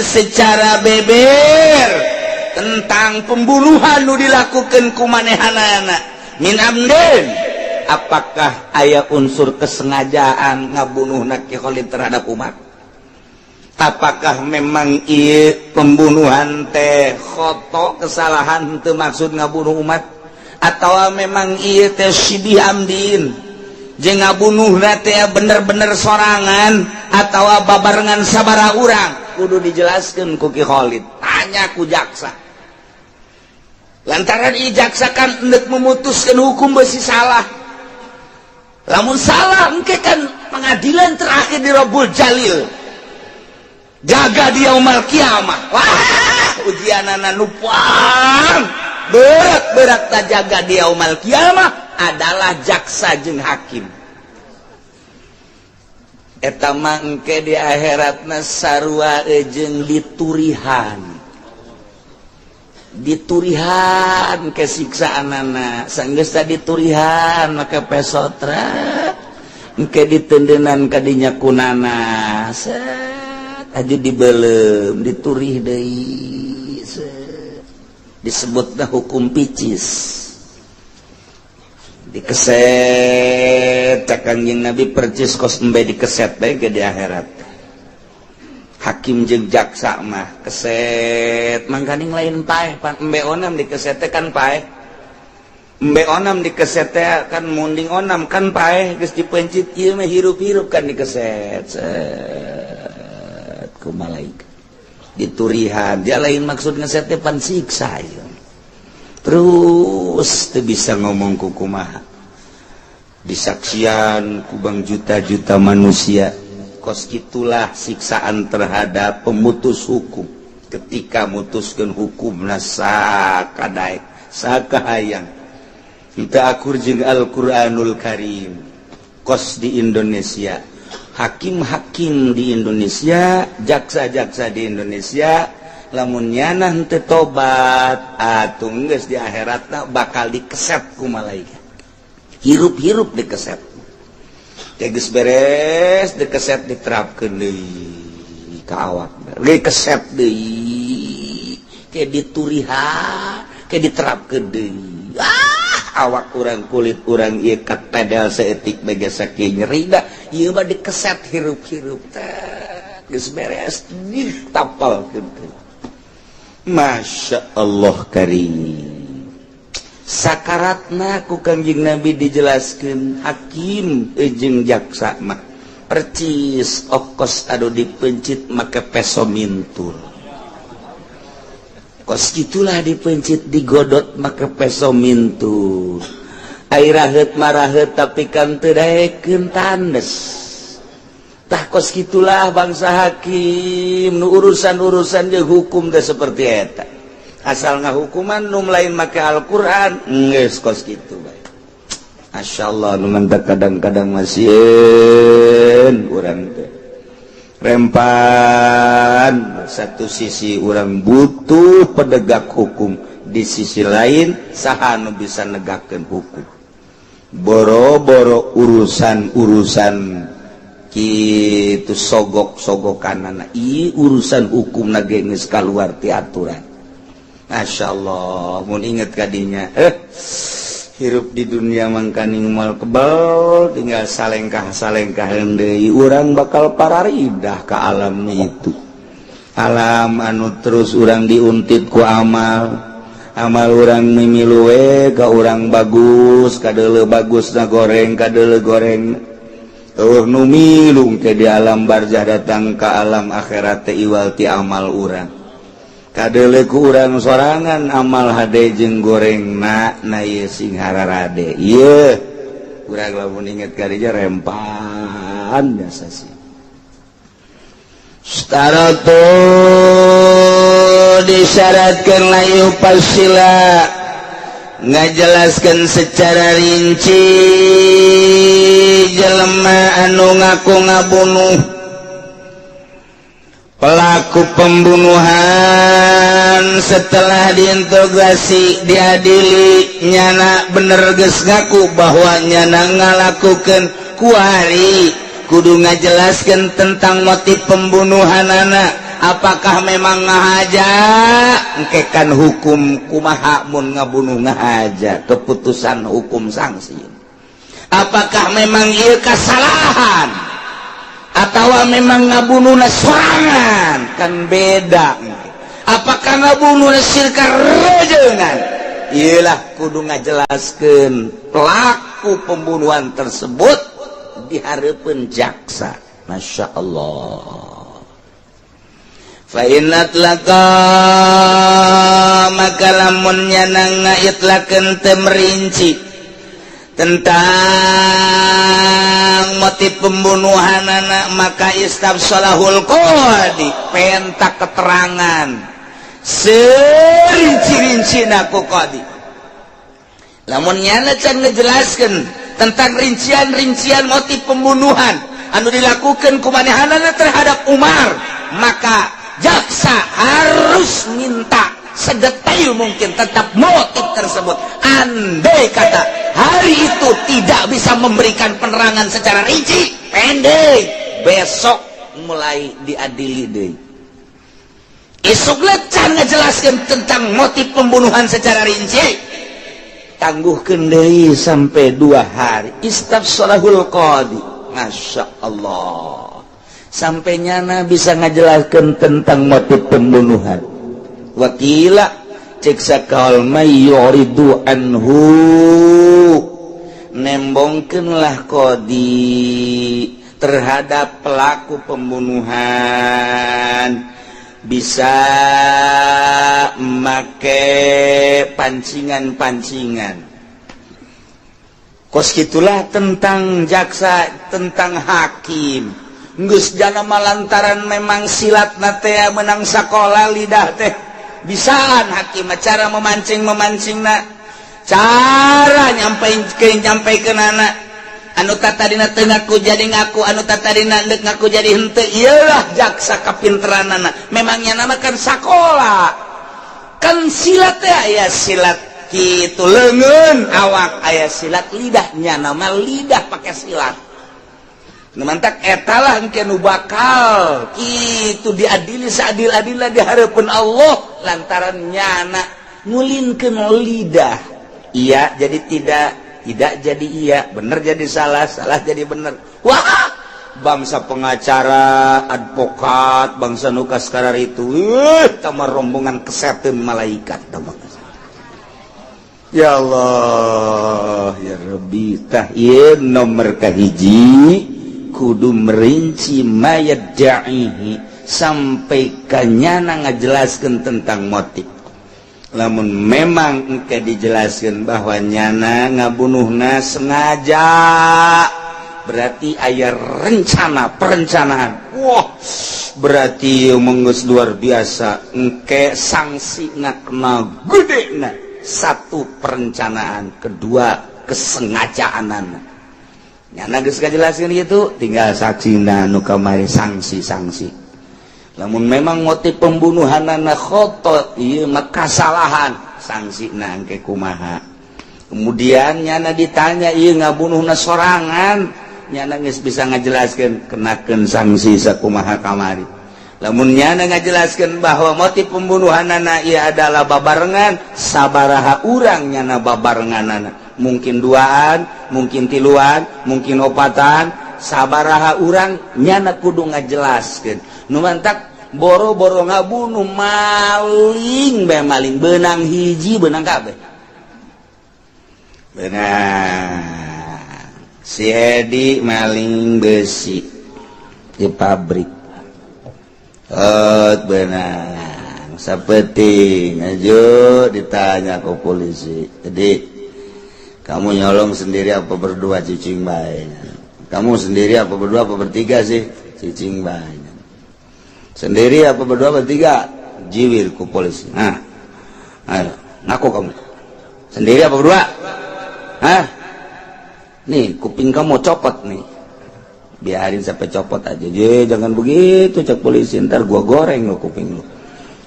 secara beber tentang pembunuhan nu dilakukan ku manehanana min amden, apakah aya unsur kesengajaan ngabunuh Ki Khalid terhadap umat, apakah memang ieu pembunuhan teh khoto kesalahan teu maksud ngabunuh umat, atau memang ieu teh syibih amdin jeung ngabunuhna teh bener-bener sorangan atau babarengan sabaraha urang, kudu dijelaskeun ku Ki Khalid. Tanya ku jaksa, lantaran ieu jaksa kan hendak memutuskan hukum besi salah. Lamun salah engke kan pengadilan terakhir di Rabbul Jalil, jaga di yaumul kiamah. Wah, ujianana nu puang berat-berat ta jaga di yaumul kiamah adalah jaksa jeung hakim. Eta mangke di akhiratna sarua jeung diturihan kesiksaanana, sanggeus diturihan maka pesotra engke ditendenan kadinya kunana set aju dibeleum diturih deui disebutna hukum picis. Dikeset Kanjeng Nabi percis kos embe dikeset bae ke di akhirat. Hakim jeung jaksa mah keset mangkaning lain paeh pan embe onam dikeset kan paeh. Embe onam dikeset kan munding onam kan paeh geus dipencit ieu mah hirup-hirup kan dikeset. Set ku malaikat. Diturihan, dia lain maksud ngeset teh pan siksa ieu. Terus teu bisa ngomong ku kumaha, disaksian ku bang juta-juta manusia. Kos gitulah siksaan terhadap pemutus hukum ketika mutuskeun hukumna sakadaek sakahayang. Kita akur jeung Al-Qur'anul Karim. Kos di Indonesia, hakim-hakim di Indonesia, jaksa-jaksa di Indonesia, lamun nyana henteu tobat atuh geus di akhiratna bakal dikeset ku malaikat. Hirup-hirup dikeset. Teh geus beres dikeset diterapkeun deui ka awak. Dikeset deui, ke diturihan, ke diterapkeun deui. Awak urang kulit urang ieu katedel saeutik bege saking nyeri da, ieu mah dikeset hirup-hirup teh. Geus beres ditapalkeun. Masya Allah karim. Sakaratna ku Kanjeng Nabi dijelaskeun hakim jeung jaksa mah percis okos adu dipencit make peso mintul. Kos gitulah dipencit digodot make peso mintul. Ai raheut maraheut tapi kan teu daekeun tandes. Tah kos gitulah bangsa hakim nu urusan-urusan jeung hukum teh seperti eta. Asal ngahukuman nu lain make Al-Qur'an geus kos kitu bae. Masyaallah nu mantap kadang-kadang masieun urang teh. rempan satu sisi orang butuh penegak hukum, di sisi lain saha nu bisa negakkeun hukum. Boro-boro urusan kitu sogok-sogokanana ieu urusan hukum ge geus kaluar ti aturan. Masyaallah, mun inget kadinya hirup di dunia mangkaning moal kebal, tinggal salengkah deui urang bakal pararidah ka alam itu. Alam anu terus urang diuntit ku amal urang mimilu we ka urang bagus, kadeuleu bagusna goreng, kadeuleu goreng. Nu milung ke di alam barzah datang ka alam akhirat teh iwal ti amal urang. Kadeuleu ku urang sorangan amal hade jeung gorengna na ieu sing hararade. Ieu urang lamun inget karija rempan biasa sih. Staratu disyaratkan layu pasila ngajelaskan secara rinci jelema anu ngaku ngabunuh, pelaku pembunuhan setelah diintegrasi diadili nyana bener geus ngaku bahwa nyana ngalakukeun kuari kudu ngajelaskeun tentang motif pembunuhan anak. Apakah memang ngahaja engkekan hukum kumaha mun ngabunuh ngahaja, keputusan hukum sanksi. Apakah memang ieu kasalahan atawa memang ngabunuhna sorangan, kan beda. Apakah ngabunuhna sirka rejengan, iyalah kudu ngajelaskeun pelaku pembunuhan tersebut di hareupeun jaksa. Masya Allah. Fa'inat laka maka lamun nyanang ngaitlakeun teu merinci tentang motif pembunuhan anak, maka istabsalahul qadi pentak keterangan serinci-rincina ku qadi. Lamun nyana can ngejelaskeun tentang rincian-rincian motif pembunuhan anu dilakukan ku manehanana terhadap Umar, maka jaksa harus minta sedetail mungkin tentang motif tersebut. Andai kata hari itu tidak bisa memberikan penerangan secara rinci, pendek, besok mulai diadili deui. Isukna can ngajelaskeun tentang motif pembunuhan secara rinci, tangguhkeun deui sampai 2 hari. Istafsalahul qadi. Masya Allah. Sampai nyana bisa ngajelaskan tentang motif pembunuhan. Wakila cek sakaul may yuridu anhu, nembongkeunlah qadi terhadap pelaku pembunuhan bisa make pancingan-pancingan. Kos gitulah tentang jaksa, tentang hakim. Geus jana malantaran memang silat teh menang sakola lidah teh bisaan hakim cara memancing-memancingna, cara nyampaikeun anak anu tatadina teu ngaku jadi ngaku, anu tatadina deuk ngaku jadi henteu. Ieulah jaksa kapinteranana. Memangnya nama kan sakola, kan silat teh aya silat kitu leungeun awak, aya silat lidahnya nama lidah pakai silat. Mantak etalah engke nu bakal kitu diadili seadil-adilna di hareupeun Allah lantaran nyana ngulinkeun lidah. Iya jadi tidak jadi iya, bener jadi salah jadi bener. Wah, bangsa pengacara, advokat, bangsa nu kaskarar itu tamah rombongan keseteun malaikat tamah. Ya Allah, ya Rabbi, tah ieu nomor kahiji kudu merinci mayat ja'ihi sampai kanyana ngajelaskan tentang motif. Lamun memang engke dijelaskan bahwa nyana ngabunuhna sengaja, berarti aya perencanaan. Wah, berarti mengeus luar biasa. Engke sanksi kena gedena. 1 perencanaan, 2 kesengajaanan. nyana geus kajelaskeun kitu tinggal saksina nu kamari sanksi lamun memang motif pembunuhanana khata ieu mah kasalahan sangsina engke kumaha kemudian nyana ditanya ieu ngabunuhna sorangan nyana geus bisa ngajelaskeun kenakeun sanksi sakumaha kamari lamun nyana ngajelaskeun bahwa motif pembunuhanana ieu adalah babarengan sabaraha urang nyana babarenganana mungkin duaan, mungkin tiluan, mungkin opatan, sabaraha urang nyana kudu ngajelaskeun. Nu mantak boro-boro ngabunuh maling bae maling beunang hiji beunang kabeh. Beunang. Si Edi maling besi di pabrik. Beunang. Sapeting aja ditanya ke polisi. Jadi kamu nyolong sendiri apa berdua cicing bae? Kamu sendiri apa berdua apa bertiga sih? Cicing bae. Sendiri apa berdua bertiga? Jiwir ku polisi. Nah, ayo, ngaku kamu. Sendiri apa berdua? Hah? Nih, kuping kamu copot nih. Biarin sampai copot aja. Jangan begitu cek polisi, ntar gua goreng lo kuping lo.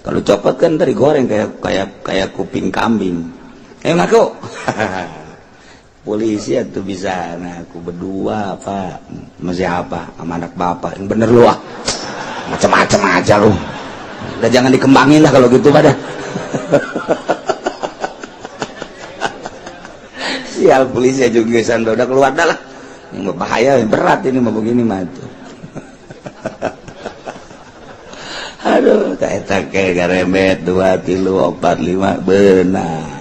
Kalau copot kan ntar digoreng kayak kuping kambing. Ayo ngaku. Polisi itu bisa, nah aku berdua apa masih apa sama anak bapak yang bener lu macam-macam aja lu udah jangan dikembangin lah kalau gitu pada sial polisi aja gesan udah keluar dah lah yang berbahaya berat ini mau begini mah tuh aduh tak kayak garembet 2 3 4 5 benar.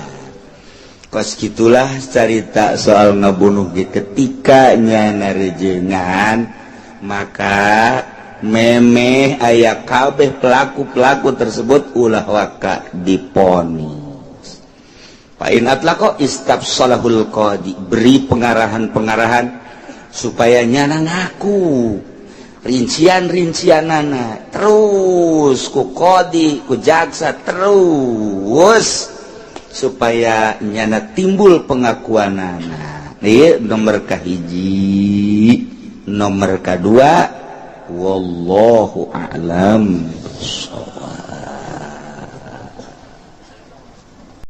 Kos gitulah cerita soal ngebunuh ketika nyana rejengan maka memeh aya kabeh pelaku tersebut ulah waka diponis. Pain atlaqo istabsalahul qadi beri pengarahan supaya nyana ngaku rincianana terus ku qadi ku jaksa terus supaya nyana timbul pengakuanana. Ieu nomor kahiji, nomor kadua wallahu a'lam.